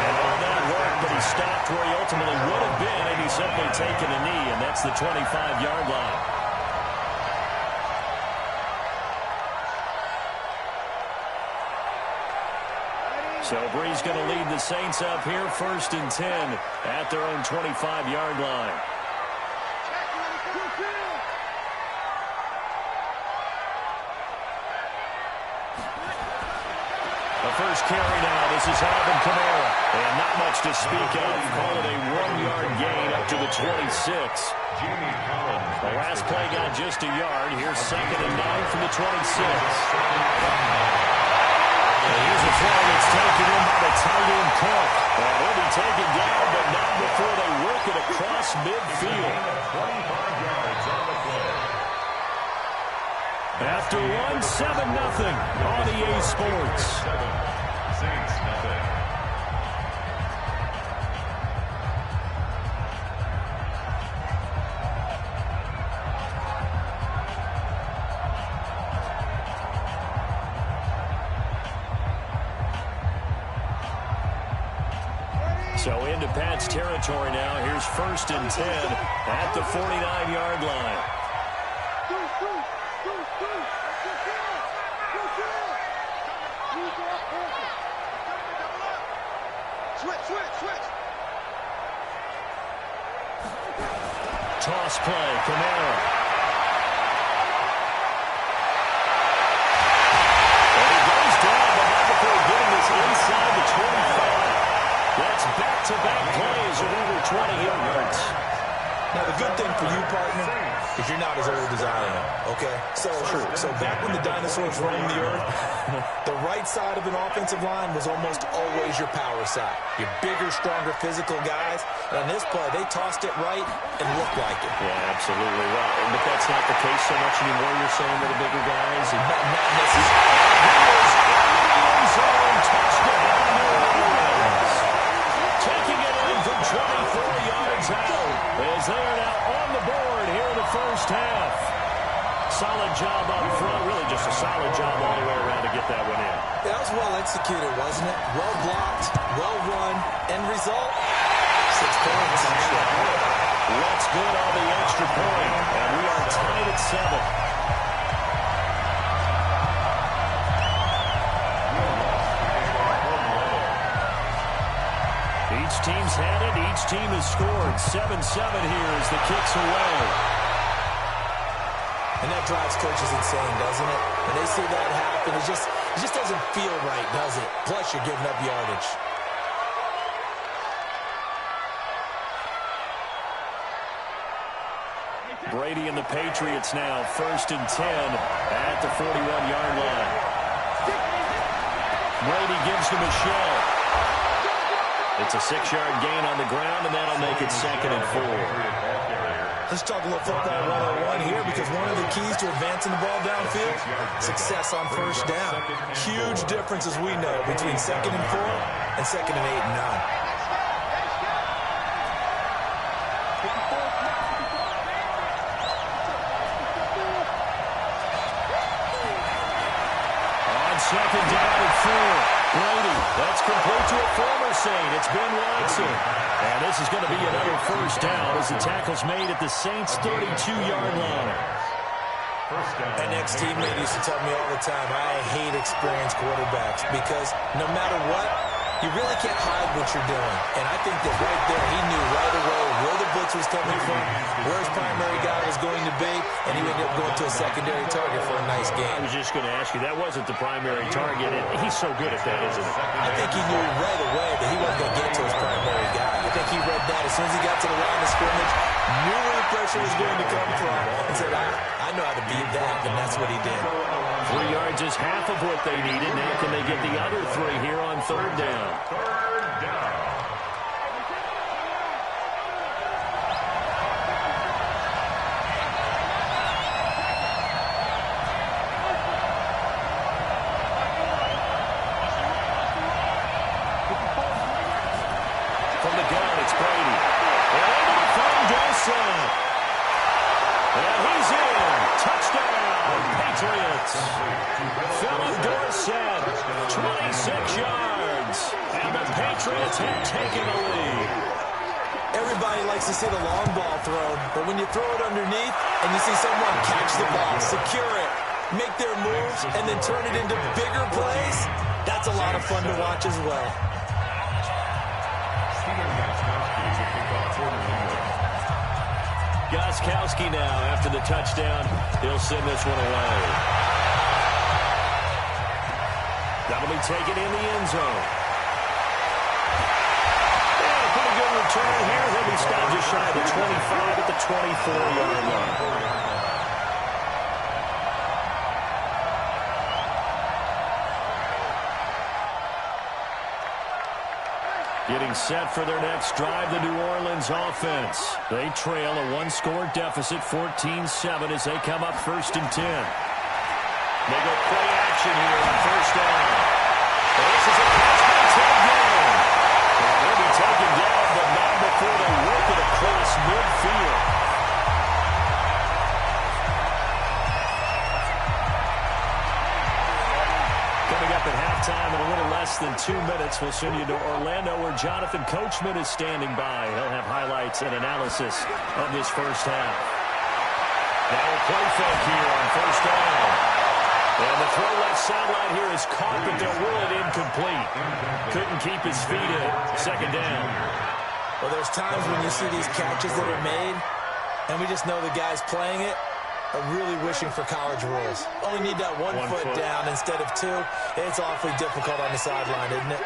Speaker 3: And all that worked, but he stopped where he ultimately would have been, and he's simply taken a knee, and that's the 25-yard line. So Bree's going to lead the Saints up here, 1st and 10 at their own 25-yard line. The first carry now. This is Alvin Kamara. And not much to speak of. Call it a 1-yard gain up to the 26. The last play got just a yard. Here's 2nd and 9 from the 26. And here's a throw that's taken in by the tight end Cook. And he'll be taken down, but not before they work it across midfield.
Speaker 4: 25 yards on the play.
Speaker 3: After 1-7-0 on EA Sports.
Speaker 4: Saints nothing.
Speaker 3: So into Pat's territory now. Here's 1st and 10 at the 49-yard line. Toss play, Kamara. And he goes down, but not before getting this inside the 25. That's back-to-back plays of over 20 yards.
Speaker 5: Now, the good thing for you, partner, is you're not as old as I am, okay? So back when the dinosaurs roamed the earth, the right side of an offensive line was almost always your power side. Your bigger, stronger, physical guys. And on this play, they tossed it right and looked like it.
Speaker 3: Yeah, absolutely right. But that's not the case so much anymore, you're saying, with the bigger guys?
Speaker 5: Not necessarily.
Speaker 3: Taking it in from 24 yards out as they are now on the board here in the first half. Solid job up front, really just a solid job all the way around to get that one in.
Speaker 5: That was well executed, wasn't it? Well blocked, well run, end result, 6 points.
Speaker 3: What's good on the extra point, and we are tied at 7. Each team's had it. Each team has scored. 7-7 here as the kick's away.
Speaker 5: And that drives coaches insane, doesn't it? When they see that happen, It just doesn't feel right, does it? Plus, you're giving up yardage.
Speaker 3: Brady and the Patriots now, 1st and 10 at the 41-yard line. Brady gives to Michelle. It's a 6-yard gain on the ground, and that'll make it 2nd and 4.
Speaker 5: Let's talk a little football 101 here, because one of the keys to advancing the ball downfield, success on 1st down. Huge difference, as we know, between 2nd and 4 and 2nd and 8 and 9.
Speaker 3: Second down and 4. Brady, that's complete to a former Saint. It's Ben Watson. And this is going to be another 1st down as the tackle's made at the Saints' 32-yard line.
Speaker 5: An ex-teammate used to tell me all the time, I hate experienced quarterbacks because no matter what, you really can't hide what you're doing. And I think that right there, he knew right away where the blitz was coming from, where his primary guy was going to be, and he ended up going to a secondary target for a nice game.
Speaker 3: I was just going to ask you, that wasn't the primary target, and he's so good at that, isn't he?
Speaker 5: I think he knew right away that he wasn't going to get to his primary guy. I think he read that as soon as he got to the line of scrimmage, knew where the pressure was going to come from, and said, I know how to beat that, and that's what he did.
Speaker 3: 3 yards is half of what they needed. Now can they get the other 3 here on 3rd down?
Speaker 4: 3rd down.
Speaker 3: From the gun, it's Brady. And over the front, Dawson. And he's in. Touchdown, Patriots. Philip Dorsett, 26 yards. And the Patriots have taken the lead.
Speaker 5: Everybody likes to see the long ball thrown, but when you throw it underneath and you see someone catch the ball, secure it, make their moves, and then turn it into bigger plays, that's a lot of fun to watch as well.
Speaker 3: Gostkowski now, after the touchdown, he'll send this one away. That'll be taken in the end zone. Yeah, a pretty good return here. He'll be stopped just shy of the 25 at the 24-yard line. Getting set for their next drive, the New Orleans offense. They trail a 1-score deficit, 14-7, as they come up 1st and 10. They go play action here on 1st down. And this is a pass down. They'll be taken down, but not before they work it across midfield. Coming up at halftime in a little less than 2 minutes, we'll send you to Orlando, where Jonathan Coachman is standing by. He'll have highlights and analysis of this 1st half. Now a play fake here on 1st down. And the throw left sideline here is caught, but they'll rule it incomplete. Couldn't keep his feet in. 2nd down.
Speaker 5: Well, there's times when you see these catches that are made, and we just know the guys playing it are really wishing for college rules. Only need that one foot down instead of 2. It's awfully difficult on the sideline, isn't it?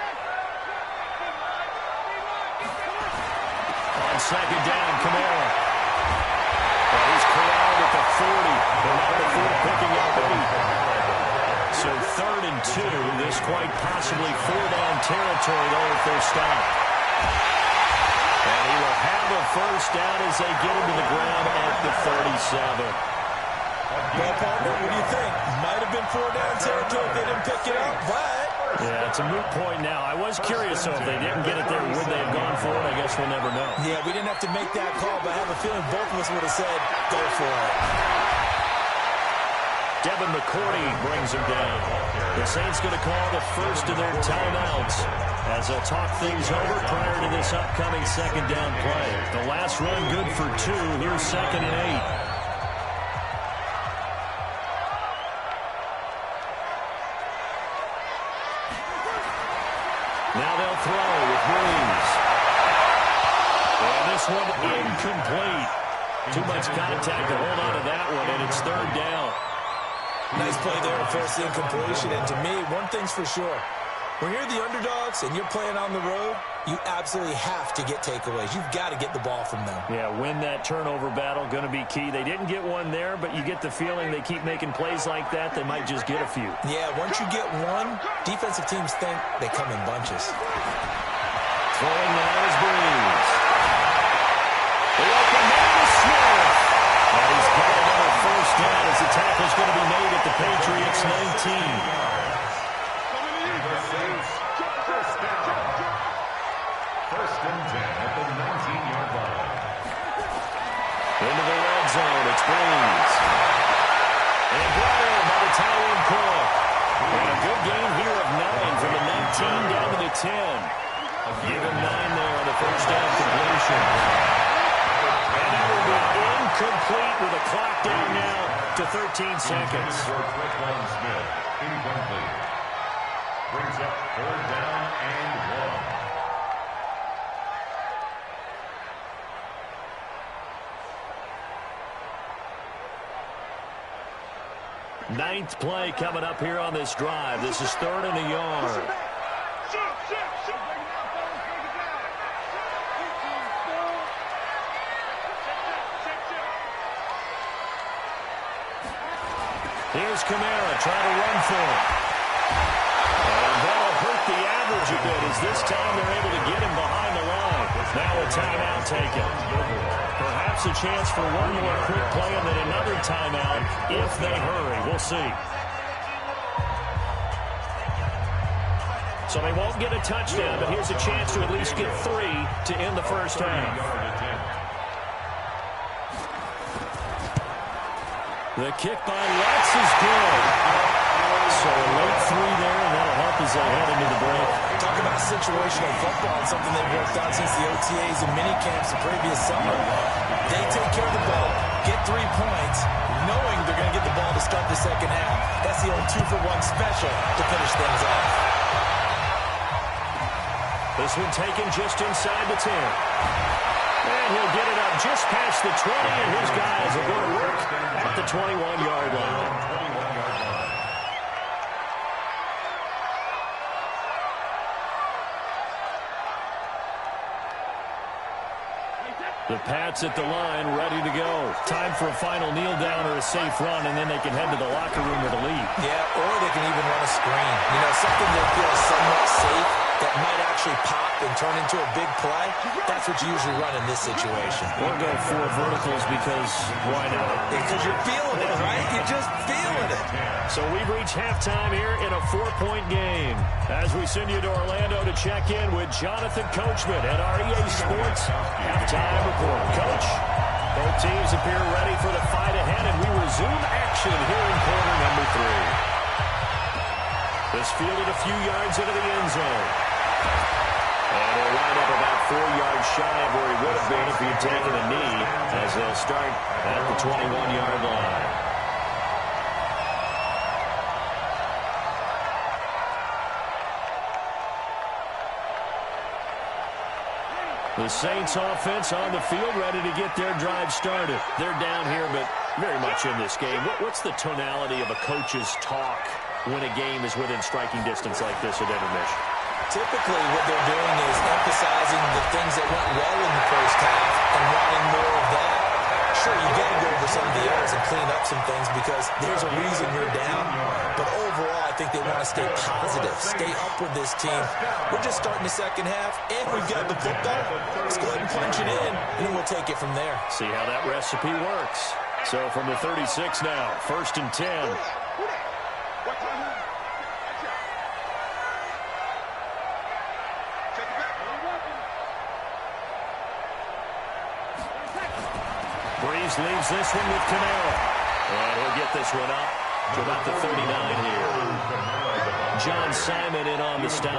Speaker 3: On 2nd down, Kamara. Well, he's corralled at the 40. But not before picking up 8. So 3rd and 2. This quite possibly 4-down territory, though, if they're stopped. And he will have a 1st down as they get him to the ground at the 37.
Speaker 5: Well, partner, what do you think? Might have been 4-down territory if they didn't pick it up, but...
Speaker 3: Yeah, it's a moot point now. I was curious, though, if they didn't get it there, would they have gone for it? I guess we'll never know.
Speaker 5: Yeah, we didn't have to make that call, but I have a feeling both of us would have said, go for it.
Speaker 3: Devin McCourty brings him down. The Saints going to call the first of their timeouts as they'll talk things over prior to this upcoming 2nd down play. The last run good for 2. Here's 2nd and 8. Now they'll throw with Williams. And this one incomplete. Too much contact to hold on to that one, and it's 3rd down.
Speaker 5: Nice play there to force the incompletion. And to me, one thing's for sure. When you're the underdogs and you're playing on the road, you absolutely have to get takeaways. You've got to get the ball from them.
Speaker 3: Yeah, win that turnover battle, going to be key. They didn't get one there, but you get the feeling they keep making plays like that, they might just get a few.
Speaker 5: Yeah, once you get one, defensive teams think they come in bunches.
Speaker 3: Throwing now is Breeze. The open man is Smith. And he's got another first down as the tackle's going to be made at the Patriots 19.
Speaker 4: First and 10 at the 19-yard line.
Speaker 3: Into the red zone, it's Breeze. And brought in by the tight end Cook. And a good gain here of 9 from the 19 down to the 10. Give him 9 there on the first down completion. And that will be incomplete with a clock down now to 13 seconds.
Speaker 4: Smith, incomplete. Brings up 4th down and 1.
Speaker 3: Ninth play coming up here on this drive. This is 3rd and a yard. Here's Kamara trying to run for it. And that'll hurt the average a bit as this time they're able to get him behind the line. Now a timeout taken. Perhaps a chance for one more quick play and then another timeout if they hurry. We'll see. So they won't get a touchdown, but here's a chance to at least get 3 to end the first half. The kick by Lutz is good. So a late 3 there, and that'll help as they head into the break.
Speaker 5: Talk about situational football and something they've worked on since the OTAs and mini camps the previous summer. They take care of the ball, get 3 points, knowing they're going to get the ball to start the second half. That's the old 2-for-1 special to finish things off.
Speaker 3: This one taken just inside the 10. And he'll get it up just past the 20, and his guys are going to work at the 21-yard line. The Pats at the line, ready to go. Time for a final kneel down or a safe run, and then they can head to the locker room with a lead.
Speaker 5: Yeah, or they can even run a screen. You know, something that feels somewhat safe that might actually pop and turn into a big play. That's what you usually run in this situation.
Speaker 3: Or go 4 verticals because why not?
Speaker 5: Because you're feeling it, right? You're just feeling it.
Speaker 3: So we've reached halftime here in a 4-point game. As we send you to Orlando to check in with Jonathan Coachman at our EA Sports halftime report. Coach, both teams appear ready for the fight ahead, and we resume action here in quarter number 3. This fielded a few yards into the end zone. And he'll wind up about 4 yards shy of where he would have been if he had taken a knee, as they'll start at the 21-yard line. The Saints offense on the field, ready to get their drive started. They're down here, but very much in this game. What's the tonality of a coach's talk when a game is within striking distance like this at intermission?
Speaker 5: Typically, what they're doing is emphasizing the things that went well in the first half and wanting more of that. Sure, you got to go over some of the errors and clean up some things because there's a reason you're down. But overall, I think they want to stay positive, stay up with this team. We're just starting the second half, and we've got the football. Let's go ahead and punch it in, and then we'll take it from there.
Speaker 3: See how that recipe works. So from the 36 now, 1st and 10. Breeze leaves this one with Kamara. And he'll get this one up to about the 39 here. John Simon in on the stop.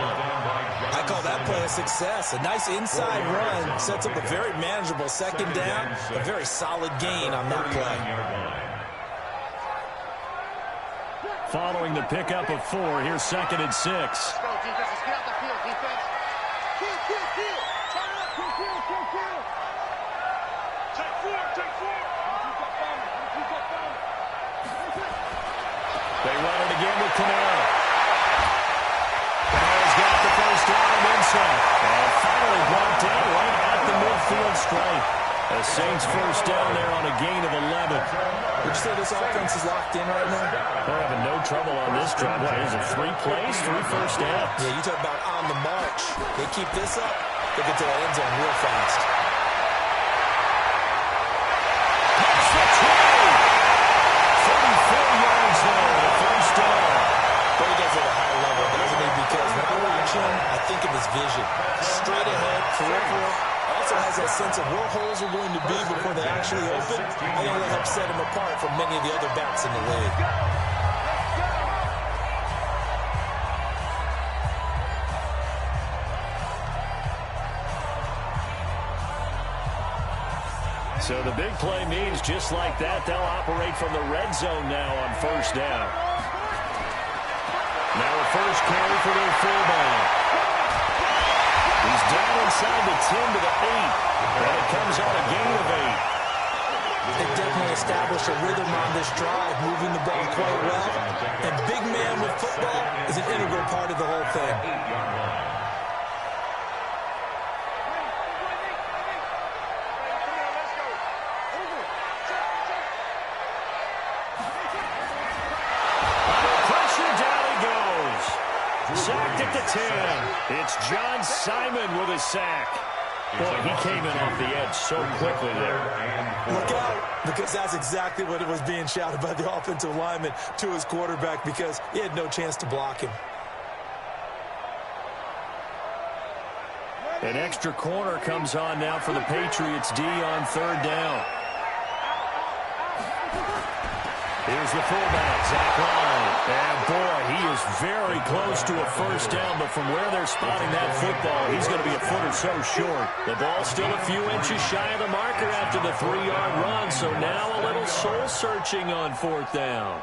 Speaker 5: I call that play a success. A nice inside run sets up a very manageable second down. A very solid gain on that play.
Speaker 3: Following the pickup of 4, here's 2nd and 6.
Speaker 8: Let's go, defense. Let's get out the field, defense. Kill. Turn up, kill. Take 4.
Speaker 3: Saints first down there on a gain of 11.
Speaker 5: Would you say this offense is locked in right now?
Speaker 3: They're having no trouble on this drive. What is it, 3 plays, 3 first downs?
Speaker 5: Yeah, you talk about on the march. They keep this up, they get to the end zone real fast.
Speaker 3: That's the try. 34 yards there, the first down.
Speaker 5: But he does it at a high level, doesn't he? Because when I watch him, I think of his vision. Straight ahead, peripheral. Also has that sense of where holes are going to be before they actually open. I think that helps set him apart from many of the other backs in the league.
Speaker 3: So the big play means just like that, they'll operate from the red zone now on first down. Now a first carry for their fullback. He's down inside the 10 to the 8. And it comes on a gain of 8.
Speaker 5: They definitely established a rhythm on this drive, moving the ball quite well. And big man with football is an integral part of the whole thing.
Speaker 3: Sacked at the 10. It's John Simon with a sack. Boy, he came in off the edge so quickly there.
Speaker 5: Look out, because that's exactly what it was being shouted by the offensive lineman to his quarterback, because he had no chance to block him.
Speaker 3: An extra corner comes on now for the Patriots D on third down. Here's the fullback, Zach Ryan. And boy, he is very close to a first down, but from where they're spotting that football, he's going to be a foot or so short. The ball's still a few inches shy of the marker after the 3-yard run, so now a little soul-searching on fourth down.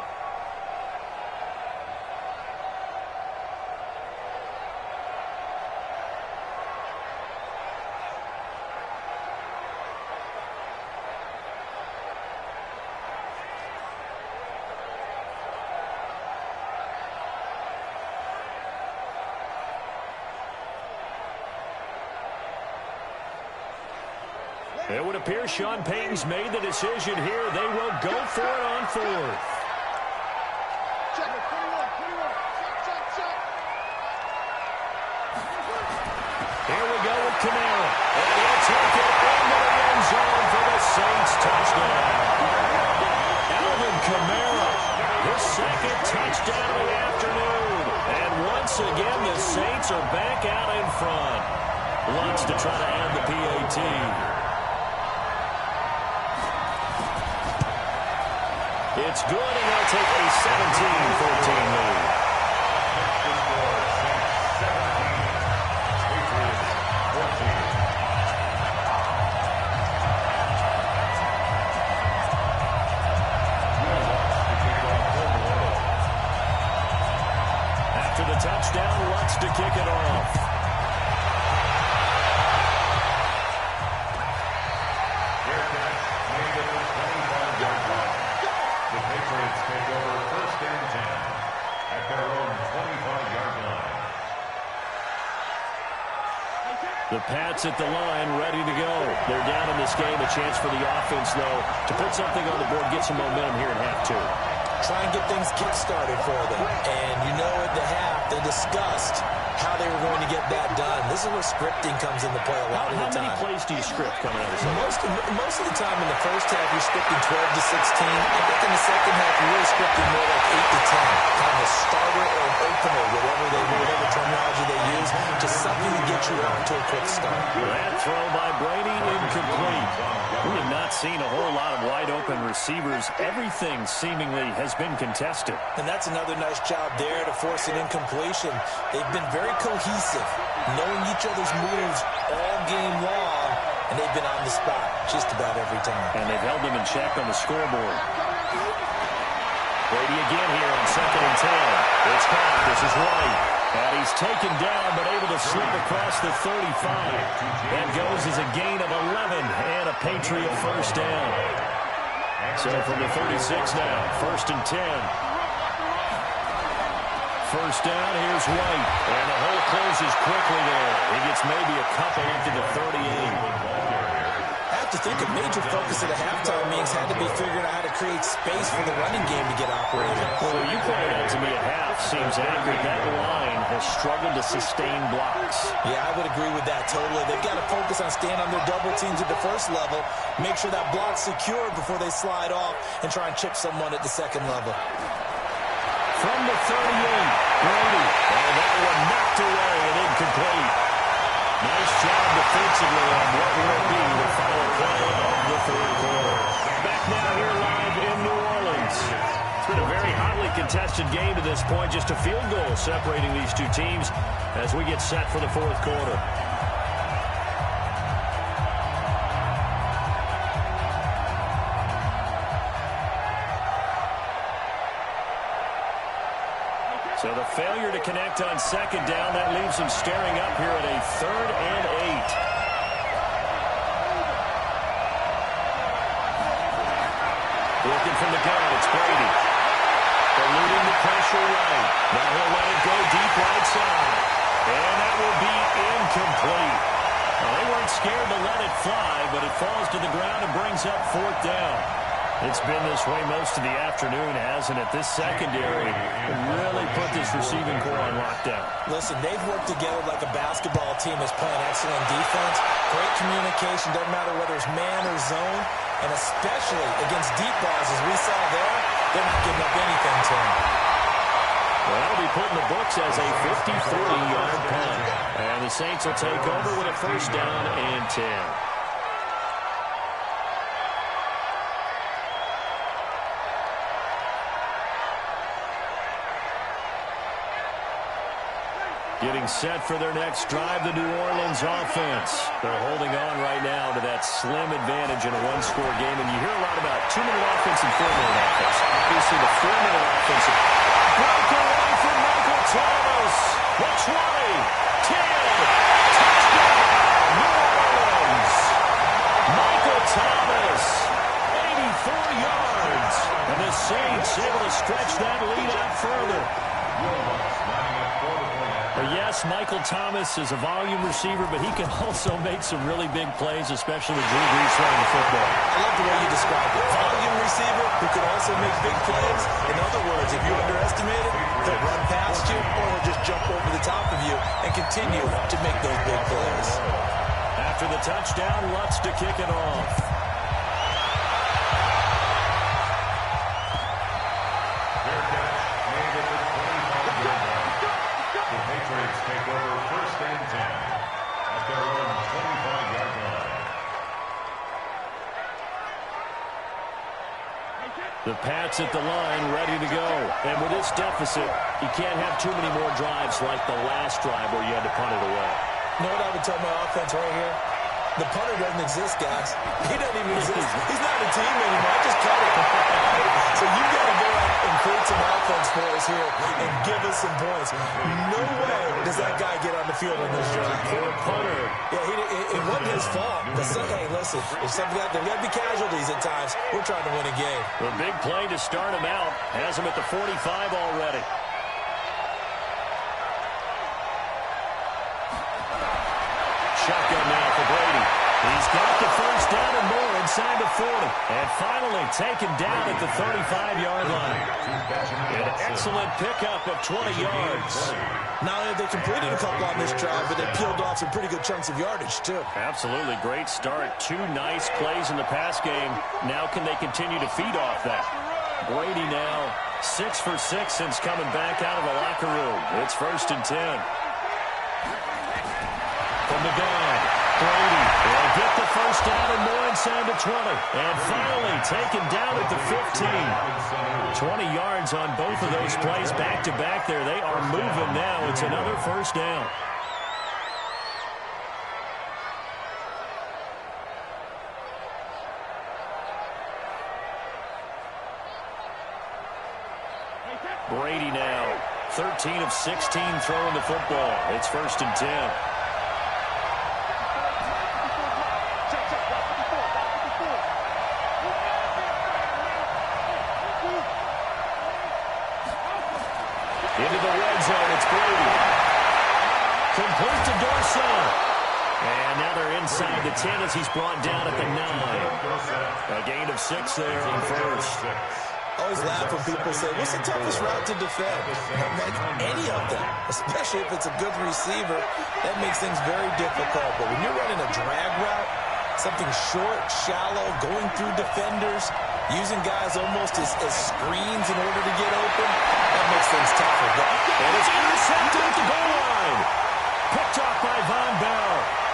Speaker 3: It would appear Sean Payton's made the decision here. They will go for it on fourth.
Speaker 8: Check it, 21. Check.
Speaker 3: Here we go with Kamara. And he'll take it into the end zone for the Saints touchdown. Alvin Kamara, his second touchdown of the afternoon. And once again, the Saints are back out in front. Lutz to try to add the PAT. It's good, and they'll take a 17-14 lead. After the touchdown, Lutz to kick it off.
Speaker 4: Take over first and 10 at their own 25-yard line.
Speaker 3: The Pats at the line, ready to go. They're down in this game. A chance for the offense, though, to put something on the board, get some momentum here in half two.
Speaker 5: Try and get things kick-started for them. And you know at the half, they discussed how they were going to get that done. This is where scripting comes into play a lot of the time.
Speaker 3: How many plays do you script coming out of this?
Speaker 5: Most of the time in the first half, you're scripting 12 to 16. I think in the second half, you're really scripting more like 8 to 10. Kind of a starter or an opener, whatever terminology they use, just something to get you off to a quick start.
Speaker 3: That throw by Brady, incomplete. We have not seen a whole lot of wide-open receivers. Everything seemingly has been contested.
Speaker 5: And that's another nice job there to force an incompletion. They've been very cohesive, knowing each other's moves all game long, and they've been on the spot just about every time.
Speaker 3: And they've held them in check on the scoreboard. Brady again here on 2nd and 10. It's caught. This is White. And he's taken down, but able to slip across the 35. That goes as a gain of 11 and a Patriot first down. So from the 36 now, 1st and 10. First down, here's White. And the hole closes quickly there. He gets maybe a couple into the 38.
Speaker 5: have to think a major focus of the halftime meetings had to be figuring out how to create space for the running game to get operating.
Speaker 3: Well, you pointed out to me at half seems accurate. That line has struggled to sustain blocks.
Speaker 5: Yeah, I would agree with that totally. They've got to focus on staying on their double teams at the first level, make sure that block's secure before they slide off and try and chip someone at the second level.
Speaker 3: From the 38, Brady. And that one knocked away and incomplete. Nice job defensively on what will be the final play of the third quarter. Back now here live in New Orleans. It's been a very hotly contested game to this point. Just a field goal separating these two teams as we get set for the fourth quarter. So the failure to connect on second down, that leaves him staring up here at a 3rd and 8. Looking from the gun, it's Brady. Eluding the pressure right. Now he'll let it go deep right side. And that will be incomplete. Well, they weren't scared to let it fly, but it falls to the ground and brings up 4th down. It's been this way most of the afternoon, hasn't it? This secondary really put this receiving core on lockdown.
Speaker 5: Listen, they've worked together like a basketball team that's playing excellent defense. Great communication, doesn't matter whether it's man or zone. And especially against deep balls, as we saw there, they're not giving up anything to them.
Speaker 3: Well, that'll be put in the books as a 53-yard punt. And the Saints will take over with a 1st down and 10. Getting set for their next drive, the New Orleans offense. They're holding on right now to that slim advantage in a one-score game. And you hear a lot about 2-minute offense and 4-minute offense. Obviously, the 4-minute offense. Break away from Michael Thomas. The 20, 10, touchdown, New Orleans. Michael Thomas, 84 yards. And the Saints able to stretch that lead out further. Yes, Michael Thomas is a volume receiver, but he can also make some really big plays, especially with Drew Brees running the football.
Speaker 5: I love the way you described it. Volume receiver who can also make big plays. In other words, if you underestimate it, they'll run past you or they'll just jump over the top of you and continue to make those big plays.
Speaker 3: After the touchdown, Lutz to kick it off.
Speaker 4: Take over 1st and 10 at their own 25-yard line.
Speaker 3: The Pats at the line, ready to go. And with this deficit, you can't have too many more drives like the last drive where you had to punt it away.
Speaker 5: You know what I would tell my offense right here? The punter doesn't exist, guys. He doesn't even exist. He's not a team anymore. I just cut it. So you've got to go out and create some offense for us here and give us some points. No way does that guy get on the field in this drive.
Speaker 3: Poor punter.
Speaker 5: Yeah, it wasn't his fault. But hey, listen, if something there got to be casualties at times. We're trying to win a game.
Speaker 3: The big play to start him out has him at the 45 already. Shotgun now for Brady. He's got the 1st down and more inside the 40. And finally taken down at the 35-yard line. An excellent pickup of 20 yards.
Speaker 5: Not only have they completed a couple on this drive, but they peeled off some pretty good chunks of yardage, too.
Speaker 3: Absolutely. Great start. 2 nice plays in the pass game. Now can they continue to feed off that? Brady now 6 for 6 since coming back out of the locker room. It's 1st and 10. From the gun, Brady will get the 1st down and more inside the 20. And finally taken down at the 15. 20 yards on both of those plays back-to-back there. They are moving now. It's another 1st down. Brady now 13 of 16 throwing the football. It's 1st and 10. Into the red zone, it's Brady. Complete to Dorsett. And now they're inside. inside the 10 as he's brought down at the 9. A gain of 6 there on first.
Speaker 5: I always laugh when people say, what's the toughest route to defend? I'm like, any of them, especially if it's a good receiver. That makes things very difficult. But when you're running a drag route, something short, shallow, going through defenders, using guys almost as screens in order to get open, that makes things tougher.
Speaker 3: And it's intercepted at the goal line. Picked off by Von Bell.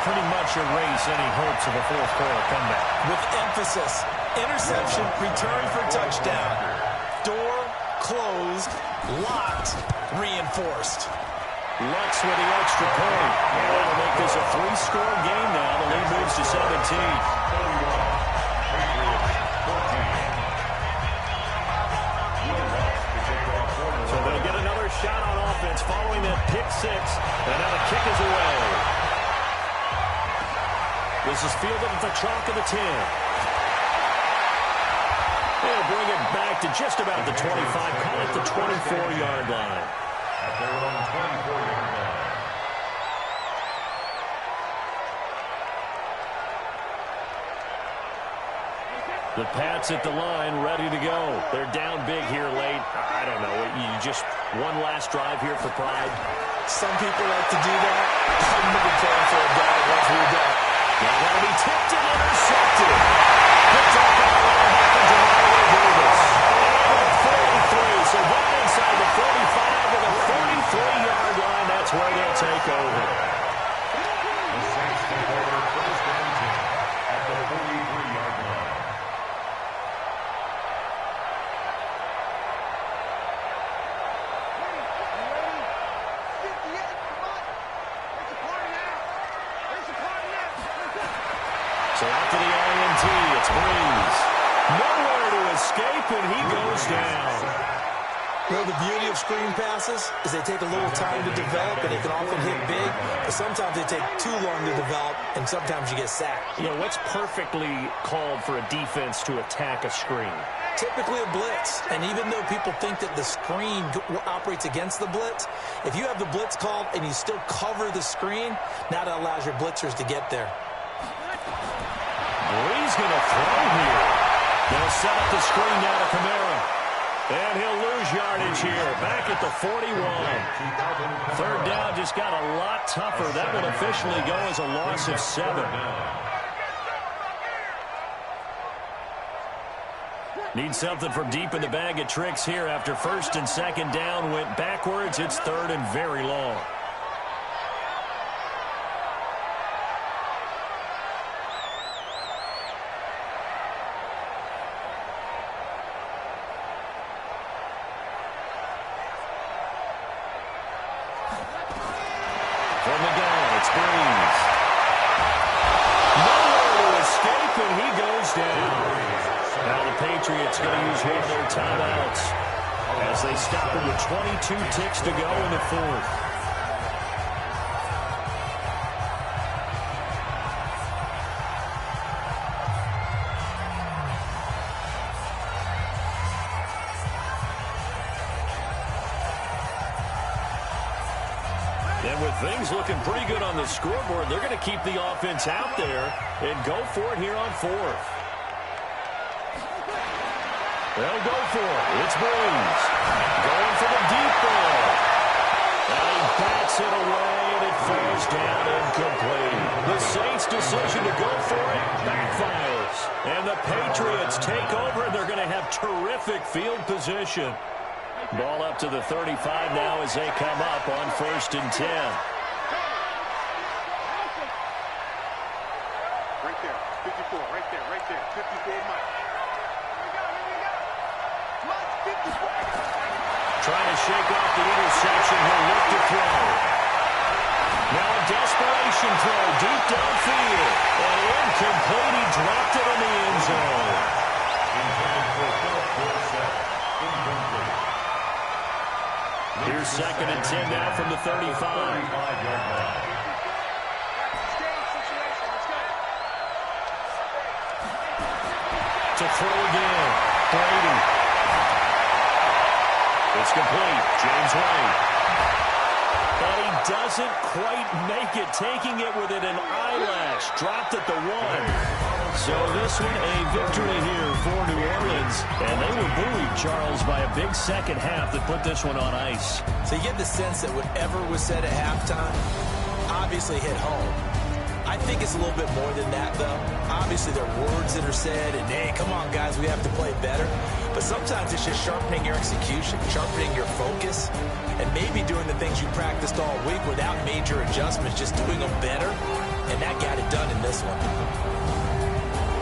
Speaker 3: Pretty much erase any hopes of a fourth quarter comeback.
Speaker 5: With emphasis, interception, return for touchdown. Door closed, locked, reinforced.
Speaker 3: Lux with the extra point. That'll make this a 3-score game now. The lead moves to 17. So they'll get another shot on offense following that pick 6. And now the kick is away. This is fielded at the chalk of the 10. They'll bring it back to just about the 25, call it the 24-yard line.
Speaker 4: At their own 24-yard line.
Speaker 3: The Pats at the line, ready to go. They're down big here late. I don't know. You just one last drive here for pride.
Speaker 5: Some people like to do that. I'm going to be playing for a guy once we're done.
Speaker 3: Now that'll be tipped and intercepted. Picked up by the linebacker, Jamal Davis. And 43, so right inside the 45 with a 43-yard line. That's where they'll take over.
Speaker 4: The Saints take over first and 10 at the 43-yard line.
Speaker 3: So after the INT, it's Breeze. Nowhere to escape, and he goes down.
Speaker 5: Well, the beauty of screen passes is they take a little time to develop, and they can often hit big, but sometimes they take too long to develop, and sometimes you get sacked.
Speaker 3: You know, what's perfectly called for a defense to attack a screen?
Speaker 5: Typically a blitz, and even though people think that the screen operates against the blitz, if you have the blitz called and you still cover the screen, now that allows your blitzers to get there.
Speaker 3: He's going to throw here. They'll set up the screen now to Kamara. And he'll lose yardage here. Back at the 41. Third down just got a lot tougher. That will officially go as a loss of 7. Need something from deep in the bag of tricks here after first and second down went backwards. It's third and very long. From the gun, it's Breeze. Nowhere to escape, and he goes down. Now the Patriots going to use one of their timeouts as they stop him with 22 ticks to go in the fourth. And with things looking pretty good on the scoreboard, they're going to keep the offense out there and go for it here on fourth. They'll go for it. It's Breeze. Going for the deep ball. And he bats it away, and it falls down incomplete. The Saints' decision to go for it backfires. And the Patriots take over, and they're going to have terrific field position. Ball up to the 35 now as they come up on first and 10.
Speaker 8: Right there, 54, right there, 54 Mike.
Speaker 3: Trying to shake off the interception. He'll look to throw. Now a desperation throw deep downfield. And incomplete. He dropped it in the end zone. Here's second and 10 now from the 35. to throw again. Brady. It's complete. James White. But he doesn't quite make it, taking it within an eyelash. Dropped at the 1. So this one a victory here for New Orleans. And they were buoyed, Charles, by a big second half that put this one on ice.
Speaker 5: So you get the sense that whatever was said at halftime obviously hit home. I think it's a little bit more than that, though. Obviously, there are words that are said, and, hey, come on, guys, we have to play better. But sometimes it's just sharpening your execution, sharpening your focus, and maybe doing the things you practiced all week without major adjustments, just doing them better, and that got it done in this one.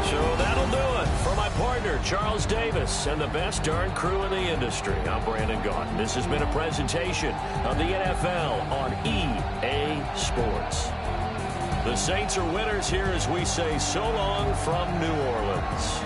Speaker 3: So that'll do it for my partner, Charles Davis, and the best darn crew in the industry. I'm Brandon Gaudin. This has been a presentation of the NFL on EA Sports. The Saints are winners here as we say so long from New Orleans.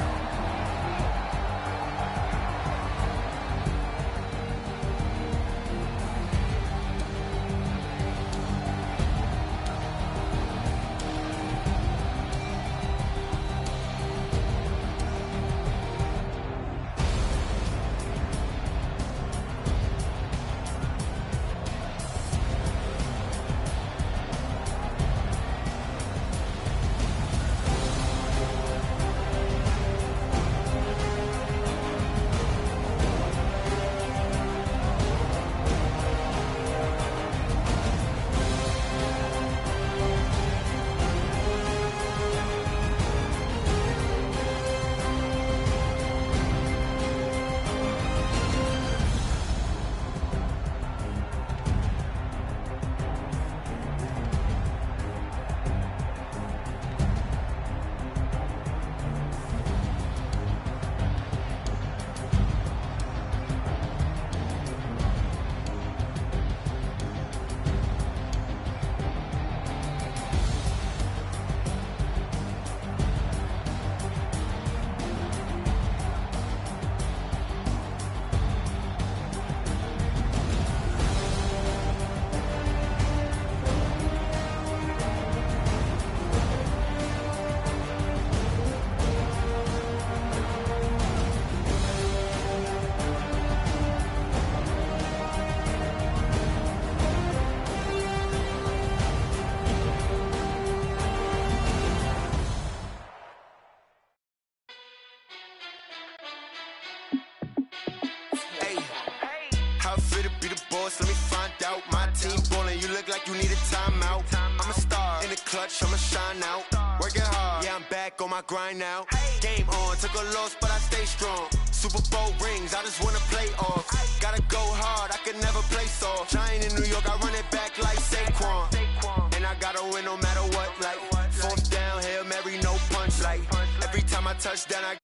Speaker 1: Let me find out. My team ballin', you look like you need a timeout. I'm a star in the clutch, I'ma shine out. Working hard, yeah, I'm back on my grind now. Game on, took a loss, but I stay strong. Super Bowl rings, I just wanna play off. Gotta go hard, I can never play soft. Giant in New York, I run it back like Saquon. And I gotta win no matter what, like 4th down, Hail Mary, no punch. Like every time I touch down, I